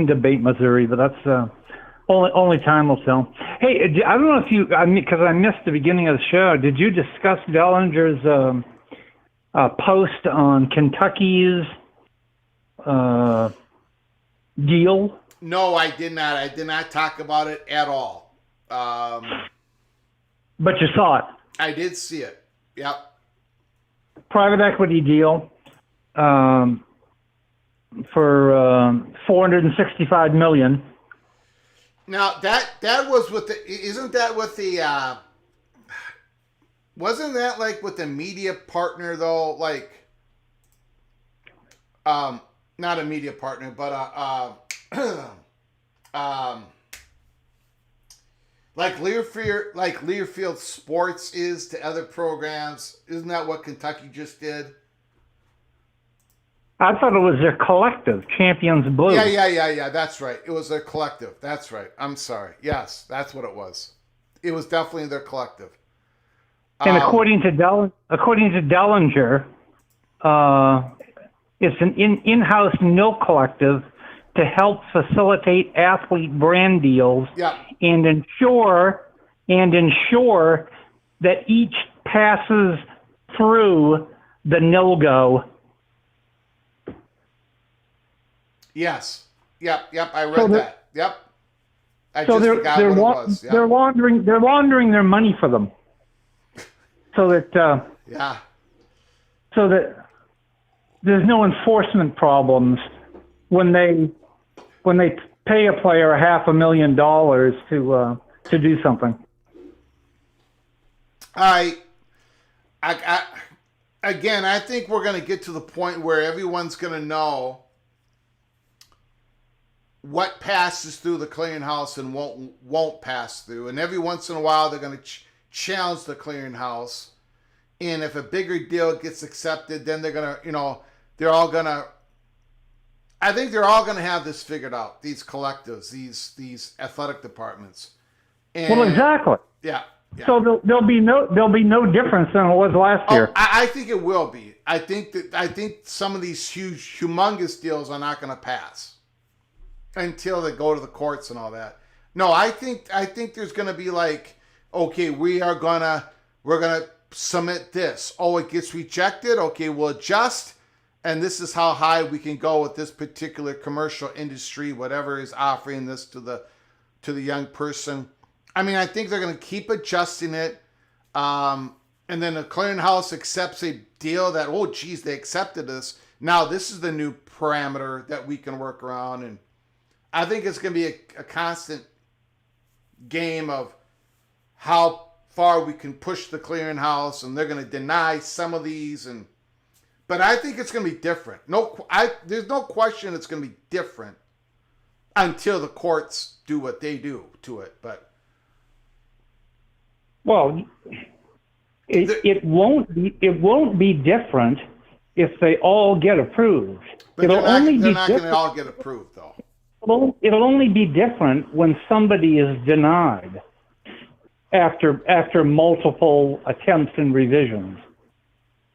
debate Missouri, but that's only time will tell. Hey, I don't know if because I missed the beginning of the show. Did you discuss Dellinger's post on Kentucky's deal? No, I did not. I did not talk about it at all. But you saw it. I did see it. Yep. Private equity deal. For $465 million. Now that was with wasn't that like with the media partner though? Like not a media partner, but like Learfield Sports is to other programs. Isn't that what Kentucky just did? I thought it was their collective, Champions Blue. Yeah. That's right. It was their collective. That's right. I'm sorry. Yes, that's what it was. It was definitely their collective. And according to Dellinger, it's an in-house mill collective to help facilitate athlete brand deals and ensure that each passes through the NILGO. Yes. Yep. I read that. Yep. I so just forgot what it was. Yep. They're laundering their money for them, so that so that there's no enforcement problems when they pay a player $500,000 to do something. I think we're going to get to the point where everyone's going to know what passes through the clearinghouse and won't pass through. And every once in a while, they're going to challenge the clearinghouse. And if a bigger deal gets accepted, then they're going to, they're all going to, I think they're all going to have this figured out, these collectives, these athletic departments. And, well, exactly. Yeah. So there'll be no difference than it was last year. I think it will be. I think some of these humongous deals are not going to pass until they go to the courts and all that. No, I think there's going to be like, okay, we're gonna submit this. Oh, it gets rejected. Okay, we'll adjust, and this is how high we can go with this particular commercial industry, whatever is offering this to the young person. I mean, I think they're going to keep adjusting it, and then the clearinghouse accepts a deal that, oh, geez, they accepted this. Now this is the new parameter that we can work around, and I think it's going to be a constant game of how far we can push the clearinghouse, and they're going to deny some of these, but I think it's going to be different. There's no question it's going to be different until the courts do what they do to it. But well, it won't be different if they all get approved. But they're not going to all get approved, though. It'll only be different when somebody is denied after multiple attempts and revisions.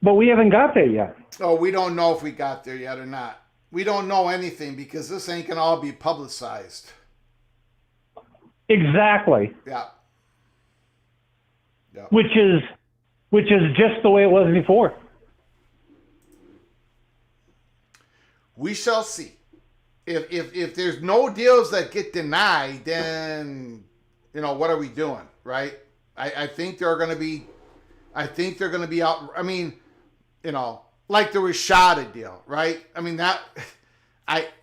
But we haven't got there yet. Oh, we don't know if we got there yet or not. We don't know anything because this ain't gonna all be publicized. Exactly. Yeah. Which is just the way it was before. We shall see. If there's no deals that get denied, then what are we doing, right? I think they're going to be out. I mean, like the Rashada deal, right? I mean I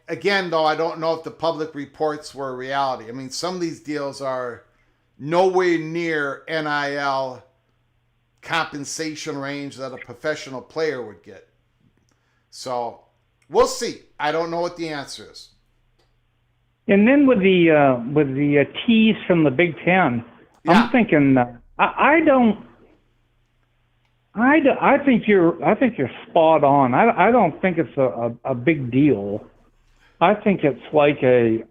don't know if the public reports were a reality. I mean, some of these deals are nowhere near NIL compensation range that a professional player would get. So we'll see. I don't know what the answer is. And then with the tease from the Big Ten, I'm thinking I think you're spot on. I don't think it's a big deal. I think it's like a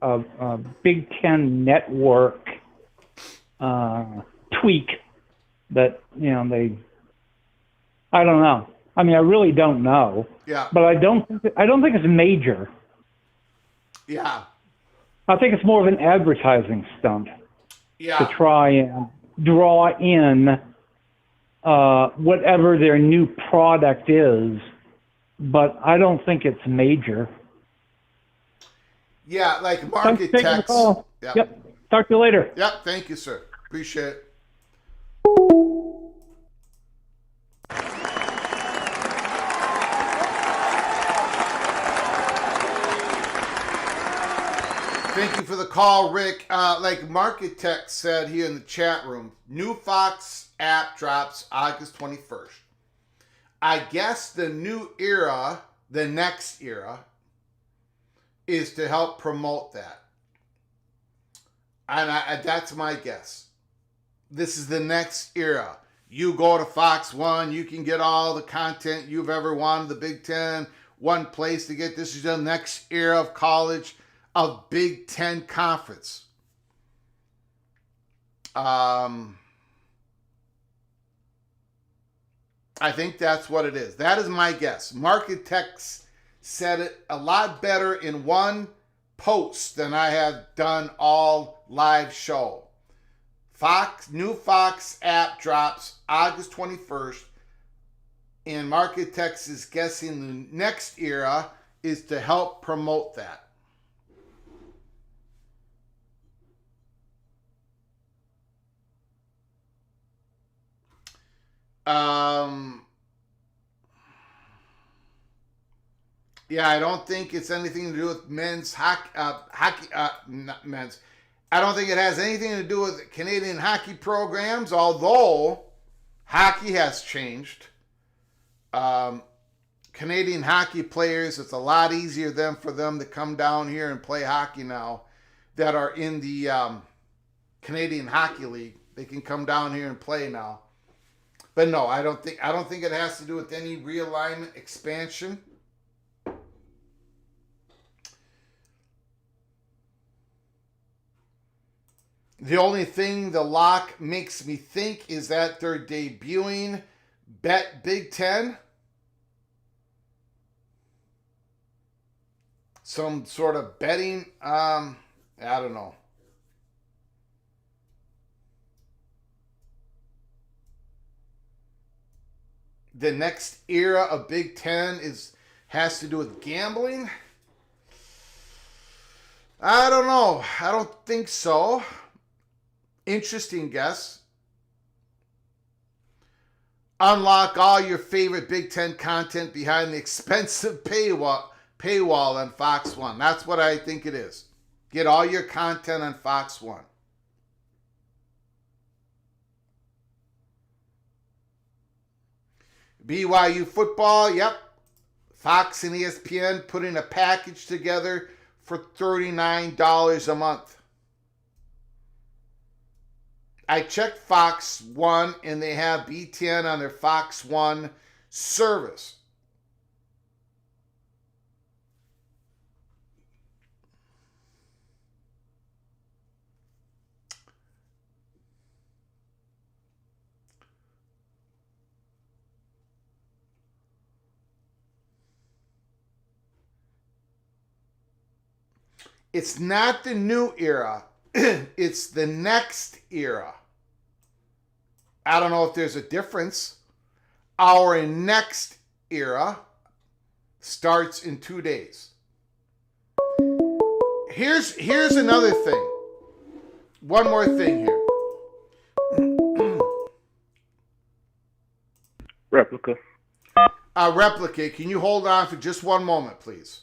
Big Ten network tweak that they. I don't know. I mean, I really don't know. Yeah. But I don't think it's major. Yeah. I think it's more of an advertising stunt. Yeah. To try and draw in whatever their new product is, but I don't think it's major. Yeah, like market text. Yep. Talk to you later. Yep. Thank you, sir. Appreciate it. Thank you for the call, Rick. Like Market Tech said here in the chat room, new Fox app drops August 21st. I guess the new era the next era is to help promote that. And that's my guess. This is the next era. You go to Fox 1, you can get all the content you've ever wanted, the Big Ten, one place to get. This is the next era of college, of Big Ten conference. I think that's what it is. That is my guess. Market Text said it a lot better in one post than I have done all live show. New Fox app drops August 21st, and Market Text is guessing the next era is to help promote that. Yeah, I don't think it's anything to do with men's hockey, not men's. I don't think it has anything to do with Canadian hockey programs, although hockey has changed. Canadian hockey players, it's a lot easier for them to come down here and play hockey now that are in the Canadian Hockey League. They can come down here and play now. But no, I don't think it has to do with any realignment, expansion. The only thing the lock makes me think is that they're debuting Bet Big Ten. Some sort of betting, I don't know. The next era of Big Ten has to do with gambling. I don't know. I don't think so. Interesting guess. Unlock all your favorite Big Ten content behind the expensive paywall on Fox 1. That's what I think it is. Get all your content on Fox 1. BYU football, yep. Fox and ESPN putting a package together for $39 a month. I checked Fox 1 and they have BTN on their Fox 1 service. It's not the new era. It's the next era. I don't know if there's a difference. Our next era starts in 2 days. Here's another thing. One more thing here. Replica. Replica, can you hold on for just one moment, please?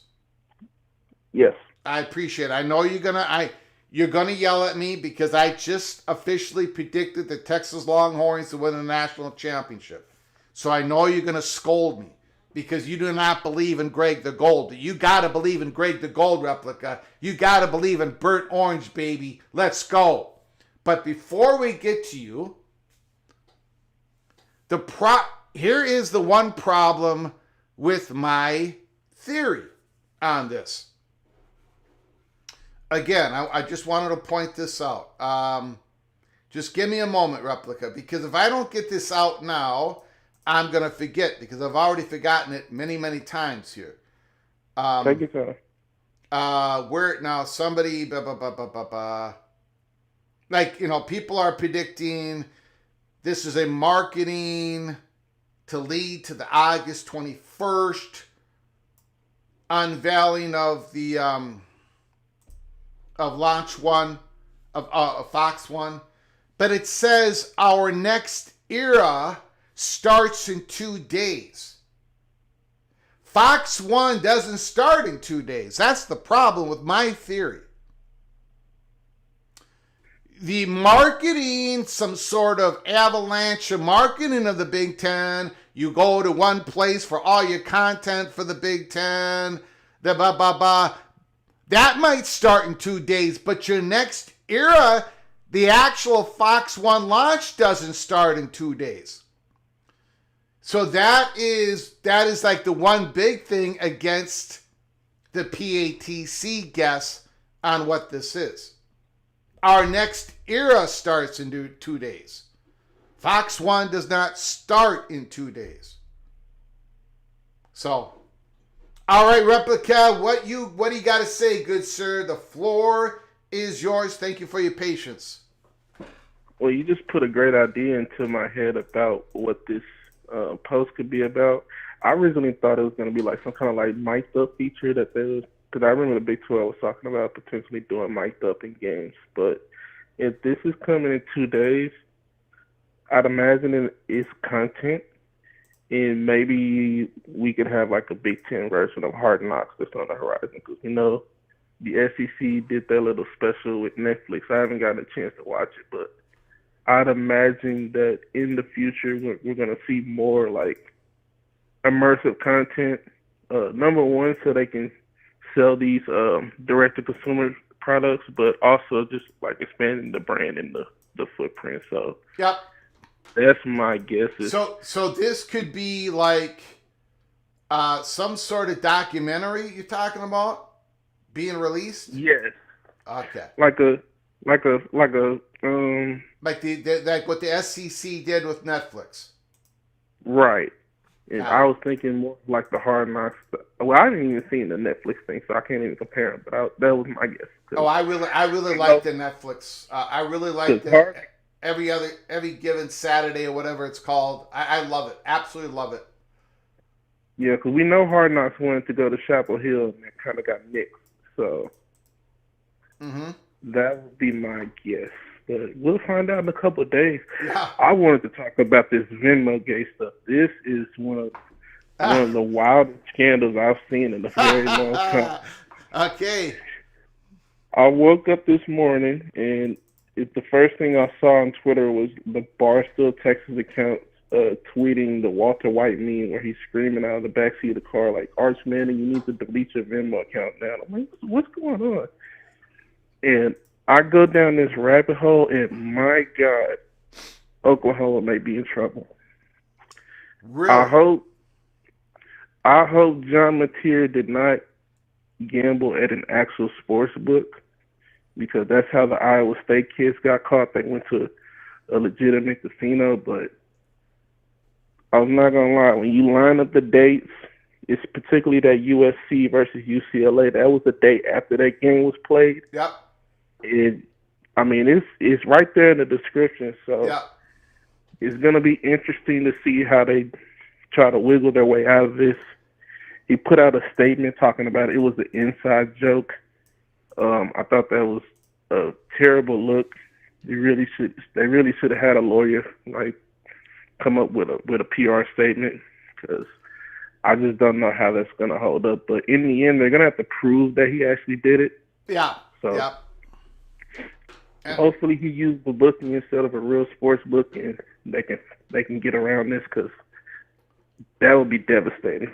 Yes. I appreciate it. I know you're gonna yell at me because I just officially predicted the Texas Longhorns to win the national championship. So I know you're gonna scold me because you do not believe in Greg the Gold. You gotta believe in Greg the Gold, Replica. You gotta believe in Burnt Orange, baby. Let's go. But before we get to you, here is the one problem with my theory on this. Again, I just wanted to point this out. Just give me a moment, Replica, because if I don't get this out now, I'm going to forget because I've already forgotten it many, many times here. Thank you, sir. Where now somebody, like, people are predicting this is a marketing to lead to the August 21st unveiling of the of Launch 1 of Fox 1, but it says our next era starts in 2 days. Fox 1 doesn't start in 2 days. That's the problem with my theory. The marketing, some sort of avalanche of marketing of the Big Ten, You go to one place for all your content for the Big Ten. The blah, blah, blah. That might start in 2 days, but your next era, the actual Fox 1 launch doesn't start in 2 days. So that is like the one big thing against the PATC guess on what this is. Our next era starts in 2 days. Fox 1 does not start in 2 days. So, all right, Replica, what do you got to say, good sir? The floor is yours. Thank you for your patience. Well, you just put a great idea into my head about what this post could be about. I originally thought it was going to be like some kind of like mic'd up feature that they was, because I remember the Big 12 was talking about potentially doing mic'd up in games. But if this is coming in 2 days, I'd imagine it's content, and maybe we could have like a Big Ten version of Hard Knocks that's on the horizon. Because, you know, the SEC did their little special with Netflix. I haven't gotten a chance to watch it, but I'd imagine that in the future we're going to see more like immersive content. Number one, so they can sell these direct-to-consumer products, but also just like expanding the brand and the footprint. So yep, that's my guess. So this could be like some sort of documentary you're talking about being released. Yes. Okay. Like like what the SEC did with Netflix. Right. And I was thinking more like the Hard Knocks. Well, I didn't even see the Netflix thing, so I can't even compare them. But that was my guess. Oh, I really like the Netflix. I really like every given Saturday or whatever it's called. I love it. Absolutely love it. Yeah, because we know Hard Knocks wanted to go to Chapel Hill and that kind of got mixed. So that would be my guess. But we'll find out in a couple of days. Yeah. I wanted to talk about this Venmo gay stuff. This is one of the wildest scandals I've seen in a very long time. Okay. I woke up this morning and the first thing I saw on Twitter was the Barstool Texas account tweeting the Walter White meme where he's screaming out of the backseat of the car like, Arch Manning, you need to delete your Venmo account now. I'm like, what's going on? And I go down this rabbit hole, and my God, Oklahoma may be in trouble. Really? I hope John Mateer did not gamble at an actual sports book, because that's how the Iowa State kids got caught. They went to a legitimate casino, but I'm not going to lie. When you line up the dates, it's particularly that USC versus UCLA. That was the day after that game was played. Yep. It's right there in the description. So yep. It's going to be interesting to see how they try to wiggle their way out of this. He put out a statement talking about it was an inside joke. I thought that was a terrible look. They really should have had a lawyer come up with a PR statement, because I just don't know how that's going to hold up. But in the end, they're going to have to prove that he actually did it. Yeah. So yeah. Hopefully he used the booking instead of a real sports book, and they can get around this, because that would be devastating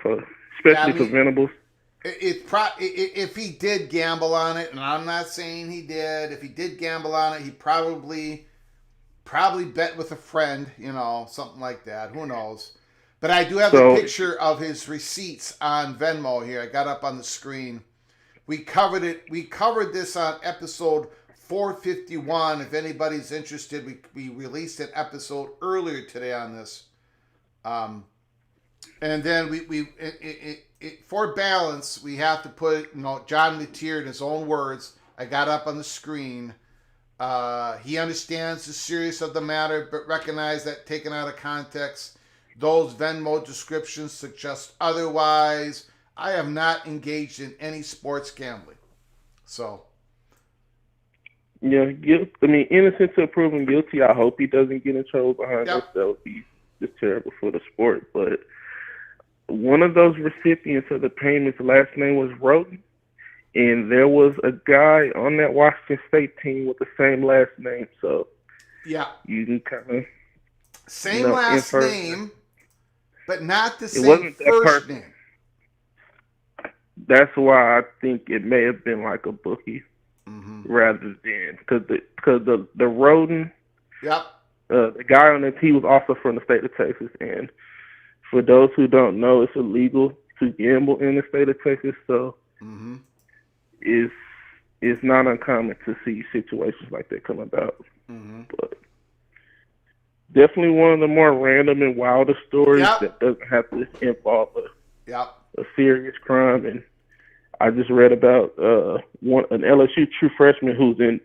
especially for Venables. If he did gamble on it, and I'm not saying he did, if he did gamble on it, he probably bet with a friend, something like that. Who knows? But I do have a picture of his receipts on Venmo here. I got up on the screen. We covered it. We covered this on episode 451. If anybody's interested, we released an episode earlier today on this. And then we for balance, we have to put John Mateer in his own words. I got up on the screen. He understands the seriousness of the matter, but recognize that taken out of context, those Venmo descriptions suggest otherwise. I have not engaged in any sports gambling. So. Yeah, innocent till proven guilty. I hope he doesn't get in trouble behind us. That would be just terrible for the sport. But one of those recipients of the payments, last name was Roden, and there was a guy on that Washington State team with the same last name. So yeah, you can kind of same last name. but not the It same wasn't that first person. name. That's why I think it may have been like a bookie rather than because the rodent, Yep. the guy on the he was also from the state of Texas, and for those who don't know, it's illegal to gamble in the state of Texas, so it's not uncommon to see situations like that come about. But definitely one of the more random and wilder stories that doesn't have to involve a serious crime. And I just read about an LSU true freshman who's in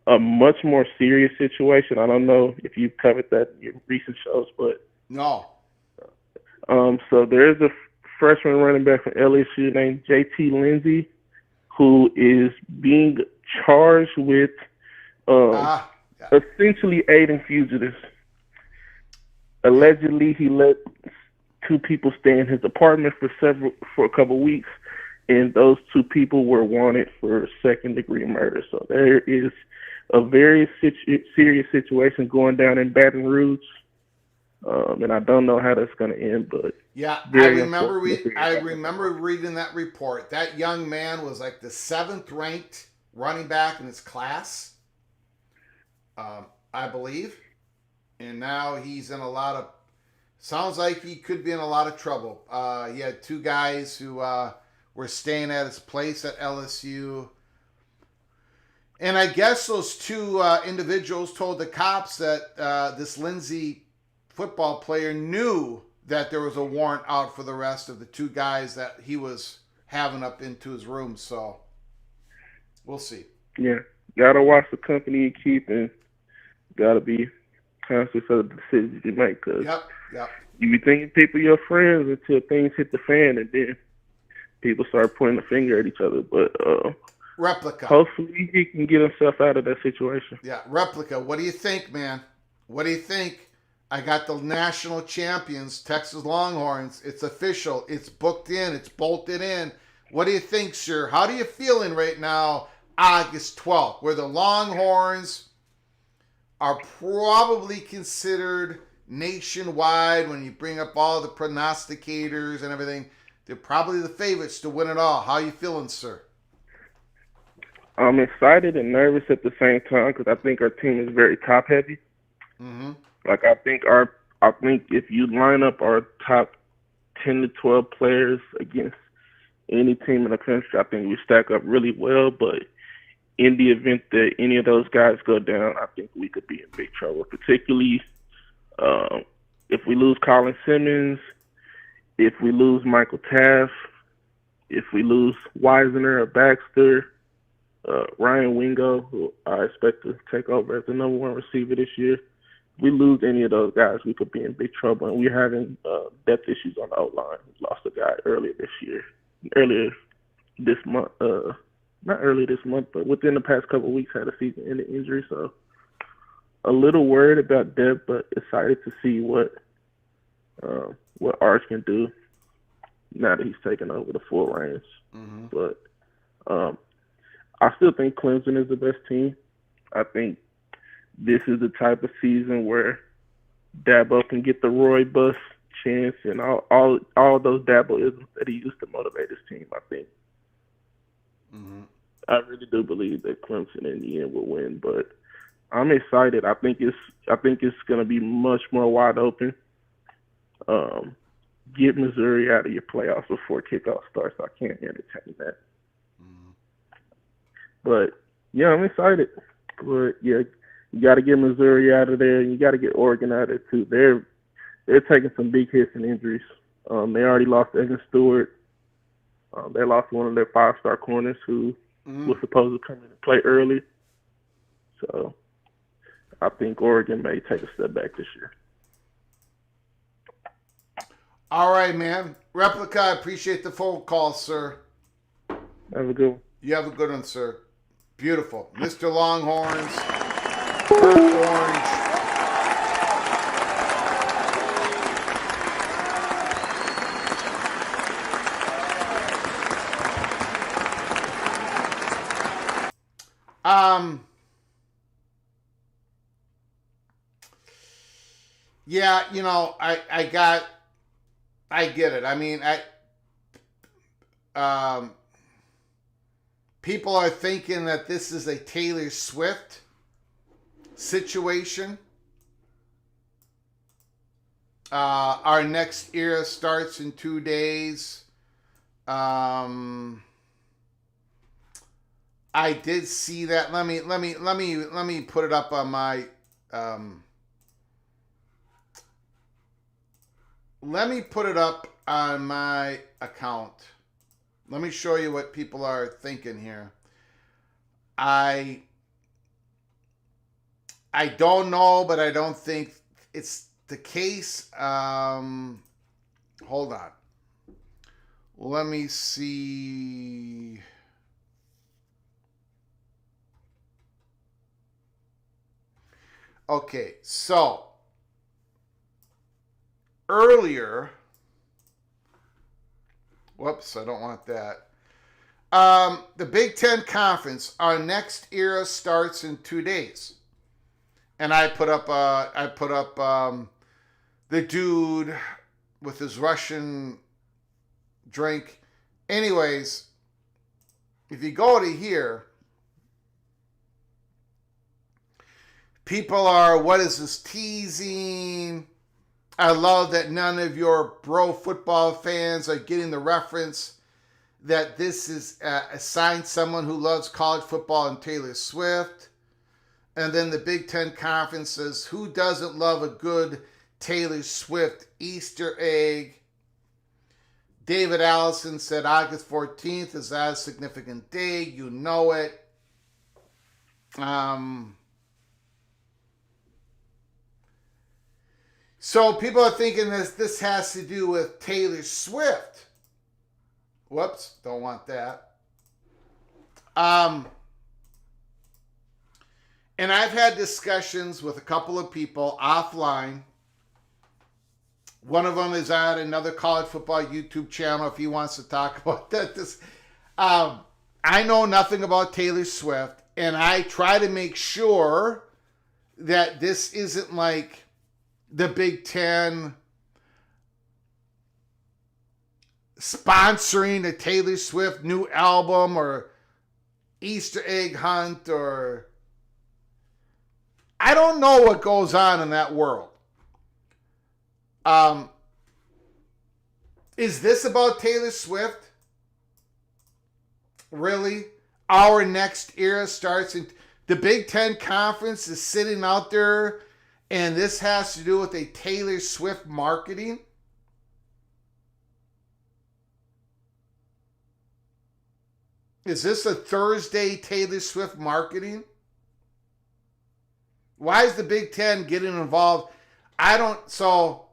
a much more serious situation. I don't know if you've covered that in your recent shows, but no. So there's a freshman running back from LSU named JT Lindsay who is being charged with essentially aiding fugitives. Allegedly, he let two people stay in his apartment for a couple of weeks, and those two people were wanted for second-degree murder. So there is a very serious situation going down in Baton Rouge, and I don't know how that's going to end. But I remember reading that report. That young man was like the 7th-ranked running back in his class, I believe. And now he's in a lot of, sounds like he could be in a lot of trouble. He had two guys who were staying at his place at LSU. And I guess those two individuals told the cops that this Lindsay football player knew that there was a warrant out for the rest of the two guys that he was having up into his room. So we'll see. Yeah, got to watch the company you keep and got to be conscious of the decisions you make. Cause you be thinking people are your friends until things hit the fan, and then people start pointing the finger at each other. But Replica. Hopefully he can get himself out of that situation. Yeah, Replica. What do you think, man? What do you think? I got the national champions, Texas Longhorns. It's official. It's booked in. It's bolted in. What do you think, sir? How do you feeling right now, August 12th, where the Longhorns are probably considered nationwide, when you bring up all the prognosticators and everything, they're probably the favorites to win it all. How you feeling, sir? I'm excited and nervous at the same time because I think our team is very top heavy. Like I think if you line up our top 10 to 12 players against any team in the country, I think we stack up really well. But in the event that any of those guys go down, I think we could be in big trouble, particularly if we lose Colin Simmons, if we lose Michael Taft, if we lose Wisner or Baxter, Ryan Wingo, who I expect to take over as the number one receiver this year. If we lose any of those guys, we could be in big trouble. And we're having depth issues on the O-line. We lost a guy earlier this month, not early this month, but within the past couple of weeks, had a season-ending injury. So a little worried about depth, but excited to see what Arch can do now that he's taken over the full reins. But I still think Clemson is the best team. I think this is the type of season where Dabo can get the Roy Bus chance and all those Dabo-isms that he used to motivate his team, I think. I really do believe that Clemson in the end will win, but I'm excited. I think it's going to be much more wide open. Get Missouri out of your playoffs before kickoff starts. I can't entertain that. But yeah, I'm excited. But yeah, you got to get Missouri out of there, and you got to get Oregon out of there too. They're taking some big hits and injuries. They already lost Evan Stewart. They lost one of their 5-star corners who was supposed to come in and play early. So I think Oregon may take a step back this year. All right, man. Replica, I appreciate the phone call, sir. Have a good one. You have a good one, sir. Beautiful. Mr. Longhorns, Burnt Orange. Yeah, I got I get it. I mean, people are thinking that this is a Taylor Swift situation. Our next era starts in 2 days. I did see that. Let me put it up on my. Let me put it up on my account. Let me show you what people are thinking here. I don't know, but I don't think it's the case. Hold on. Let me see. Okay, so earlier, whoops, I don't want that. The Big Ten Conference, our next era starts in 2 days. And I put up the dude with his Russian drink. Anyways, if you go to here, people are, what is this, teasing? I love that none of your bro football fans are getting the reference that this is assigned someone who loves college football and Taylor Swift. And then the Big Ten Conference says, who doesn't love a good Taylor Swift Easter egg? David Allison said August 14th is that a significant day. You know it. So people are thinking this has to do with Taylor Swift. Whoops, don't want that. And I've had discussions with a couple of people offline. One of them is on another college football YouTube channel if he wants to talk about that. I know nothing about Taylor Swift, and I try to make sure that this isn't like the Big Ten sponsoring a Taylor Swift new album or Easter egg hunt, or I don't know what goes on in that world. Is this about Taylor Swift? Really? Our next era starts in the Big Ten Conference is sitting out there, and this has to do with a Taylor Swift marketing? Is this a Thursday Taylor Swift marketing? Why is the Big Ten getting involved? So,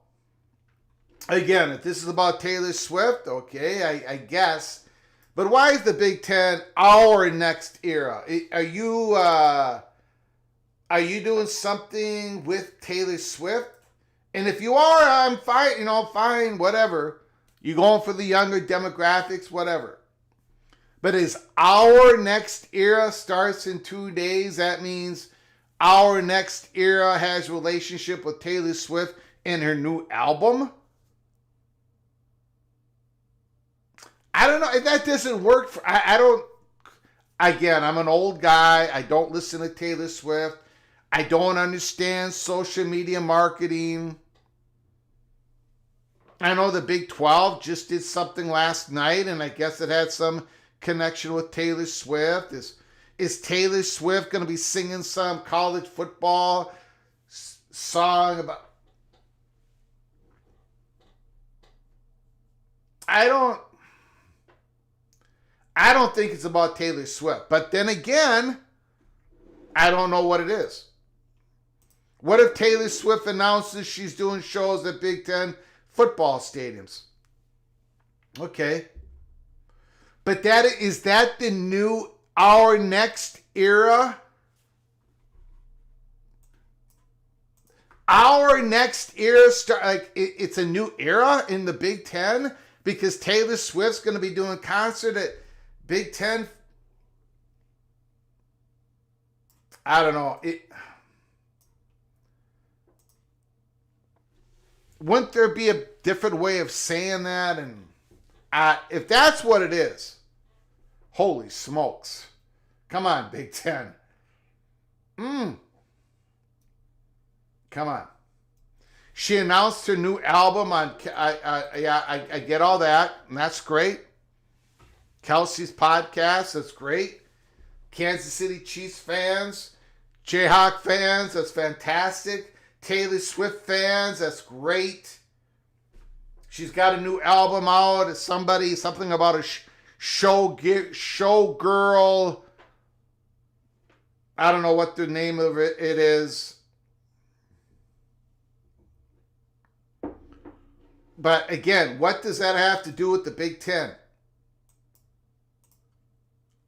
again, if this is about Taylor Swift, okay, I guess. But why is the Big Ten our next era? Are you doing something with Taylor Swift? And if you are, I'm fine, fine, whatever. You're going for the younger demographics, whatever. But is our next era starts in 2 days, that means our next era has a relationship with Taylor Swift and her new album? I don't know. If that doesn't work, again, I'm an old guy. I don't listen to Taylor Swift. I don't understand social media marketing. I know the Big 12 just did something last night, and I guess it had some connection with Taylor Swift. Is Taylor Swift going to be singing some college football song about... I don't think it's about Taylor Swift. But then again, I don't know what it is. What if Taylor Swift announces she's doing shows at Big Ten football stadiums? Okay. But is that the new, our next era? Our next era, it's a new era in the Big Ten because Taylor Swift's going to be doing a concert at Big Ten. I don't know. wouldn't there be a different way of saying that? And if that's what it is, holy smokes. Come on, Big Ten. Come on. She announced her new album on, I get all that, and that's great. Kelsey's podcast, that's great. Kansas City Chiefs fans, Jayhawk fans, that's fantastic. Taylor Swift fans, that's great. She's got a new album out. It's something about a showgirl. I don't know what the name of it is. But again, what does that have to do with the Big Ten?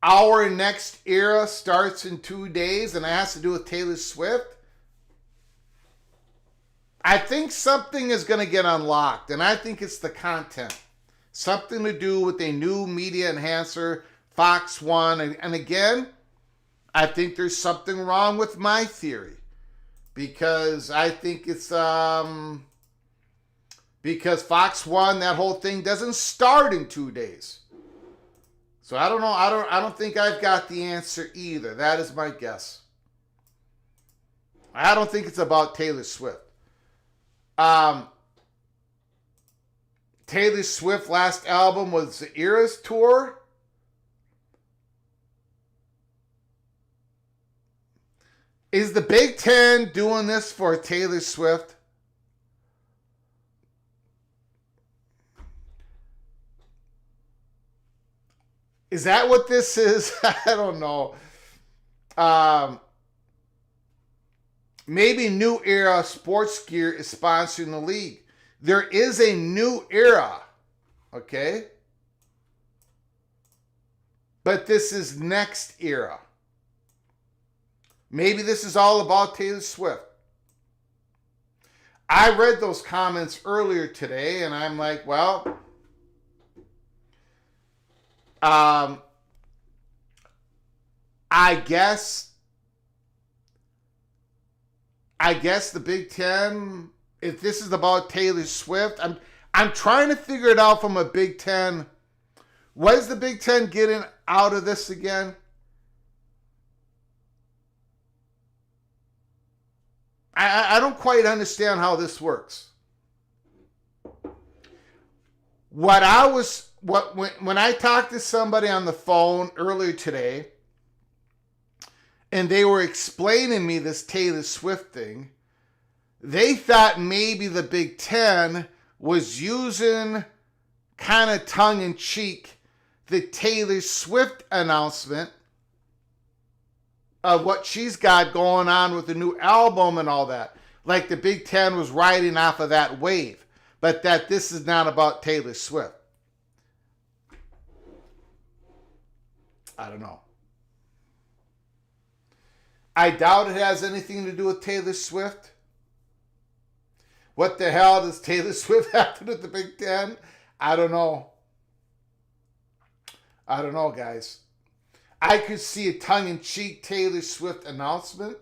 Our next era starts in 2 days and it has to do with Taylor Swift. I think something is going to get unlocked, and I think it's the content. Something to do with a new media enhancer, Fox One. And again, I think there's something wrong with my theory. Because I think it's because Fox One, that whole thing doesn't start in 2 days. So I don't know. I don't think I've got the answer either. That is my guess. I don't think it's about Taylor Swift. Taylor Swift's last album was the Eras Tour. Is the Big Ten doing this for Taylor Swift? Is that what this is? I don't know. Maybe New Era Sports Gear is sponsoring the league. There is a New Era, okay? But this is next era. Maybe this is all about Taylor Swift. I read those comments earlier today, and I'm like, well, I guess the Big Ten, if this is about Taylor Swift, I'm trying to figure it out from a Big Ten. What is the Big Ten getting out of this again? I don't quite understand how this works. When I talked to somebody on the phone earlier today, and they were explaining me this Taylor Swift thing, they thought maybe the Big Ten was using kind of tongue-in-cheek the Taylor Swift announcement of what she's got going on with the new album and all that. Like the Big Ten was riding off of that wave. But that this is not about Taylor Swift. I don't know. I doubt it has anything to do with Taylor Swift. What the hell does Taylor Swift have to do with the Big Ten? I don't know. I don't know, guys. I could see a tongue-in-cheek Taylor Swift announcement.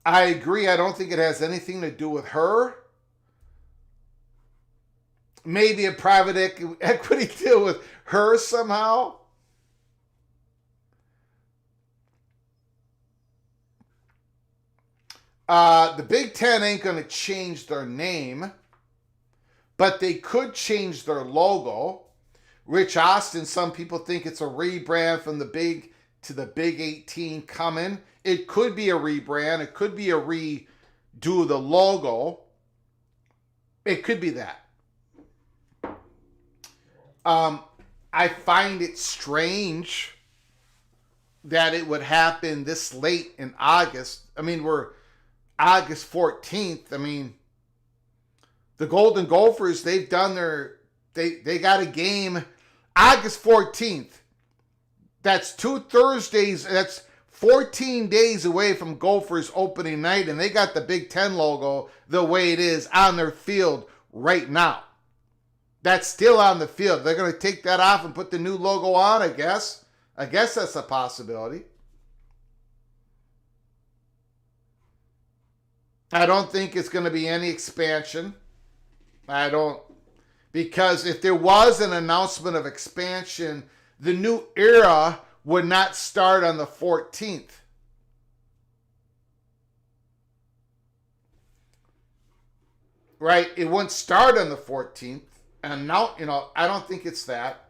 I agree. I don't think it has anything to do with her. Maybe a private equity deal with her somehow. The Big Ten ain't going to change their name, but they could change their logo. Rich Austin, some people think it's a rebrand from the Big to the Big 18 coming. It could be a rebrand. It could be a redo of the logo. It could be that. I find it strange that it would happen this late in August. I mean, we're August 14th. I mean, the Golden Gophers, they've done they got a game August 14th. That's 2 Thursdays. That's 14 days away from Gophers opening night, and they got the Big Ten logo the way it is on their field right now. That's still on the field. They're going to take that off and put the new logo on, I guess. I guess that's a possibility. I don't think it's going to be any expansion. Because if there was an announcement of expansion, the new era would not start on the 14th. Right? It wouldn't start on the 14th. And now, I don't think it's that.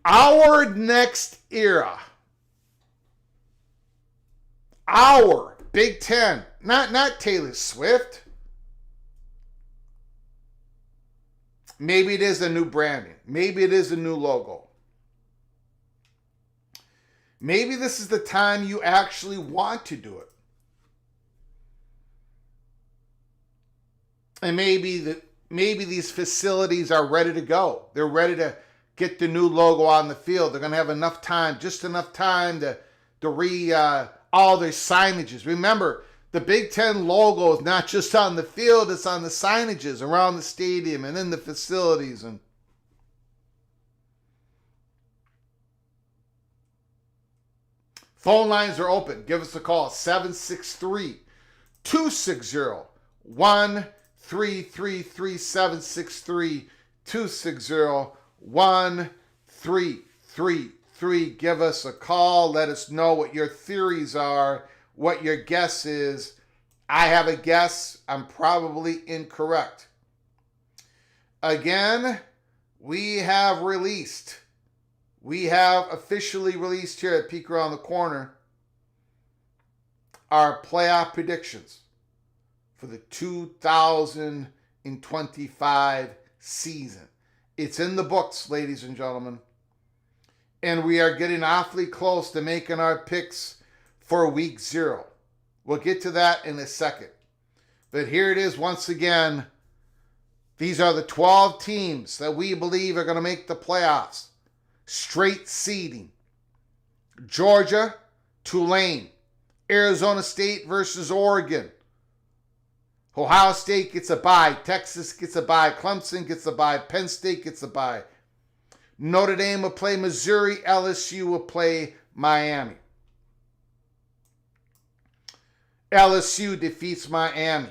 Our next era, our Big Ten, not Taylor Swift. Maybe it is a new branding. Maybe it is a new logo. Maybe this is the time you actually want to do it. And maybe these facilities are ready to go. They're ready to get the new logo on the field. They're going to have enough time, just enough time to all their signages. Remember, the Big Ten logo is not just on the field, it's on the signages around the stadium and in the facilities. And phone lines are open. Give us a call, 763-260-1333, 763-260-1333. Give us a call. Let us know what your theories are, what your guess is. I have a guess. I'm probably incorrect. Again, we have officially released here at Peek Around the Corner our playoff predictions for the 2025 season. It's in the books, ladies and gentlemen. And we are getting awfully close to making our picks for week 0. We'll get to that in a second. But here it is once again. These are the 12 teams that we believe are going to make the playoffs. Straight seeding. Georgia, Tulane. Arizona State versus Oregon. Ohio State gets a bye. Texas gets a bye. Clemson gets a bye. Penn State gets a bye. Notre Dame will play Missouri. LSU will play Miami. LSU defeats Miami.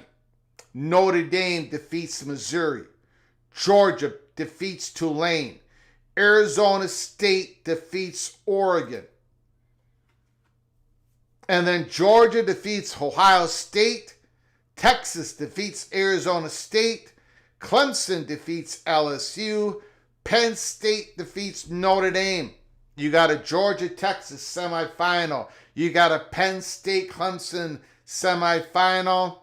Notre Dame defeats Missouri. Georgia defeats Tulane. Arizona State defeats Oregon. And then Georgia defeats Ohio State. Texas defeats Arizona State. Clemson defeats LSU. Penn State defeats Notre Dame. You got a Georgia-Texas semifinal. You got a Penn State-Clemson semifinal.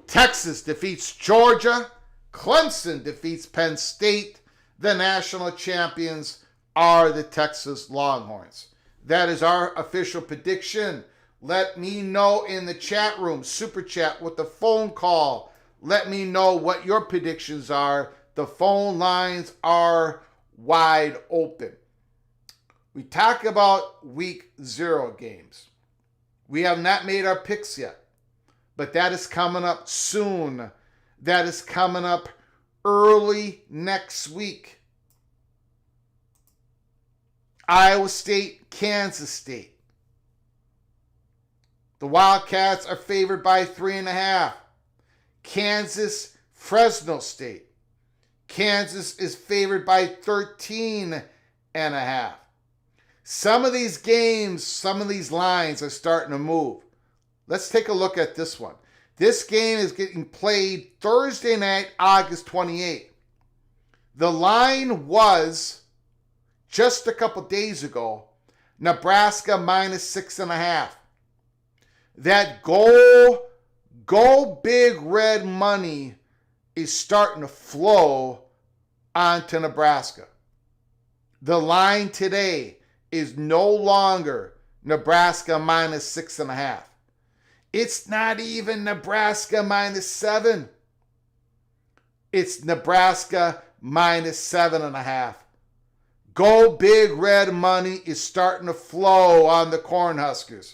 Texas defeats Georgia. Clemson defeats Penn State. The national champions are the Texas Longhorns. That is our official prediction. Let me know in the chat room, super chat with the phone call. Let me know what your predictions are. The phone lines are wide open. We talk about week 0 games. We have not made our picks yet, but that is coming up soon. That is coming up early next week. Iowa State, Kansas State. The Wildcats are favored by 3.5. Kansas, Fresno State. Kansas is favored by 13.5. Some of these games, some of these lines are starting to move. Let's take a look at this one. This game is getting played Thursday night, August 28th. The line was, just a couple days ago, Nebraska minus 6.5. That go big red money is starting to flow onto Nebraska. The line today is no longer Nebraska minus 6.5. It's not even Nebraska minus 7. It's Nebraska minus 7.5. Go big red money is starting to flow on the Cornhuskers.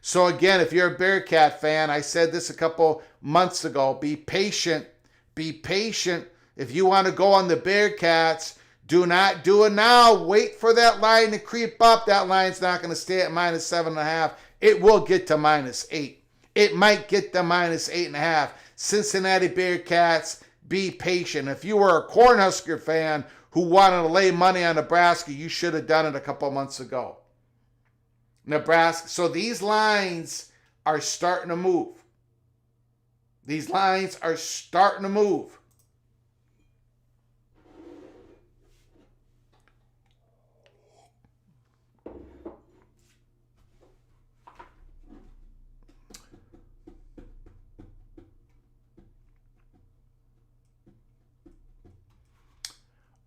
So again, if you're a Bearcat fan, I said this a couple months ago, be patient. Be patient. If you want to go on the Bearcats, Do not do it now. Wait for that line to creep up. That line's not going to stay at -7.5. It will get to -8. It might get to -8.5. Cincinnati Bearcats, be patient. If you were a Cornhusker fan who wanted to lay money on Nebraska, you should have done it a couple months ago. Nebraska. So these lines are starting to move. These lines are starting to move.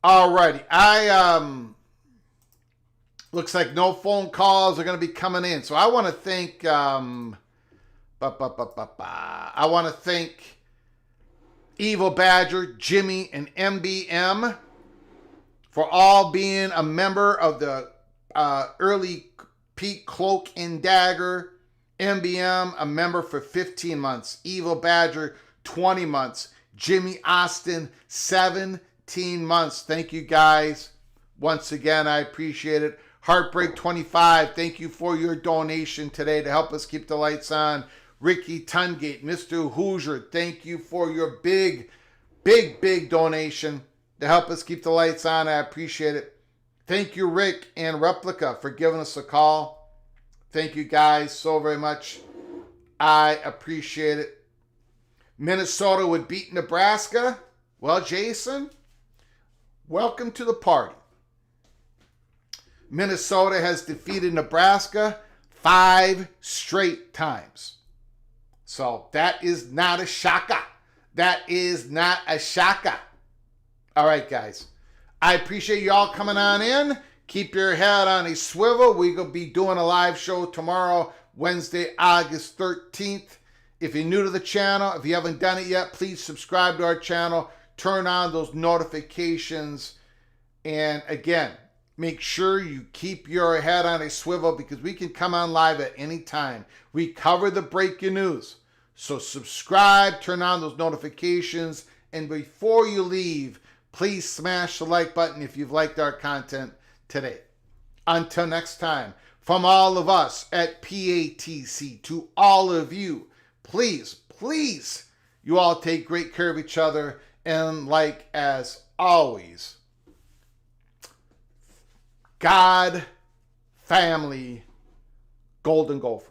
Alrighty, looks like no phone calls are going to be coming in. So I want to thank, I want to thank Evil Badger, Jimmy, and MBM for all being a member of the early Pete Cloak and Dagger. MBM, a member for 15 months. Evil Badger, 20 months. Jimmy Austin, 17 months. Thank you guys. Once again, I appreciate it. Heartbreak 25, thank you for your donation today to help us keep the lights on. Ricky Tungate, Mr. Hoosier, thank you for your big donation to help us keep the lights on. I appreciate it. Thank you, Rick and Replica, for giving us a call. Thank you guys so very much. I appreciate it. Minnesota would beat Nebraska. Well, Jason, welcome to the party. Minnesota has defeated Nebraska 5 straight times. So that is not a shaka. That is not a shaka. All right, guys. I appreciate you all coming on in. Keep your head on a swivel. We're going to be doing a live show tomorrow, Wednesday, August 13th. If you're new to the channel, if you haven't done it yet, please subscribe to our channel. Turn on those notifications. And again, make sure you keep your head on a swivel because we can come on live at any time. We cover the breaking news. So subscribe, turn on those notifications, and before you leave, please smash the like button if you've liked our content today. Until next time, from all of us at PATC to all of you, please, you all take great care of each other, and like as always, God, family, Golden Gophers.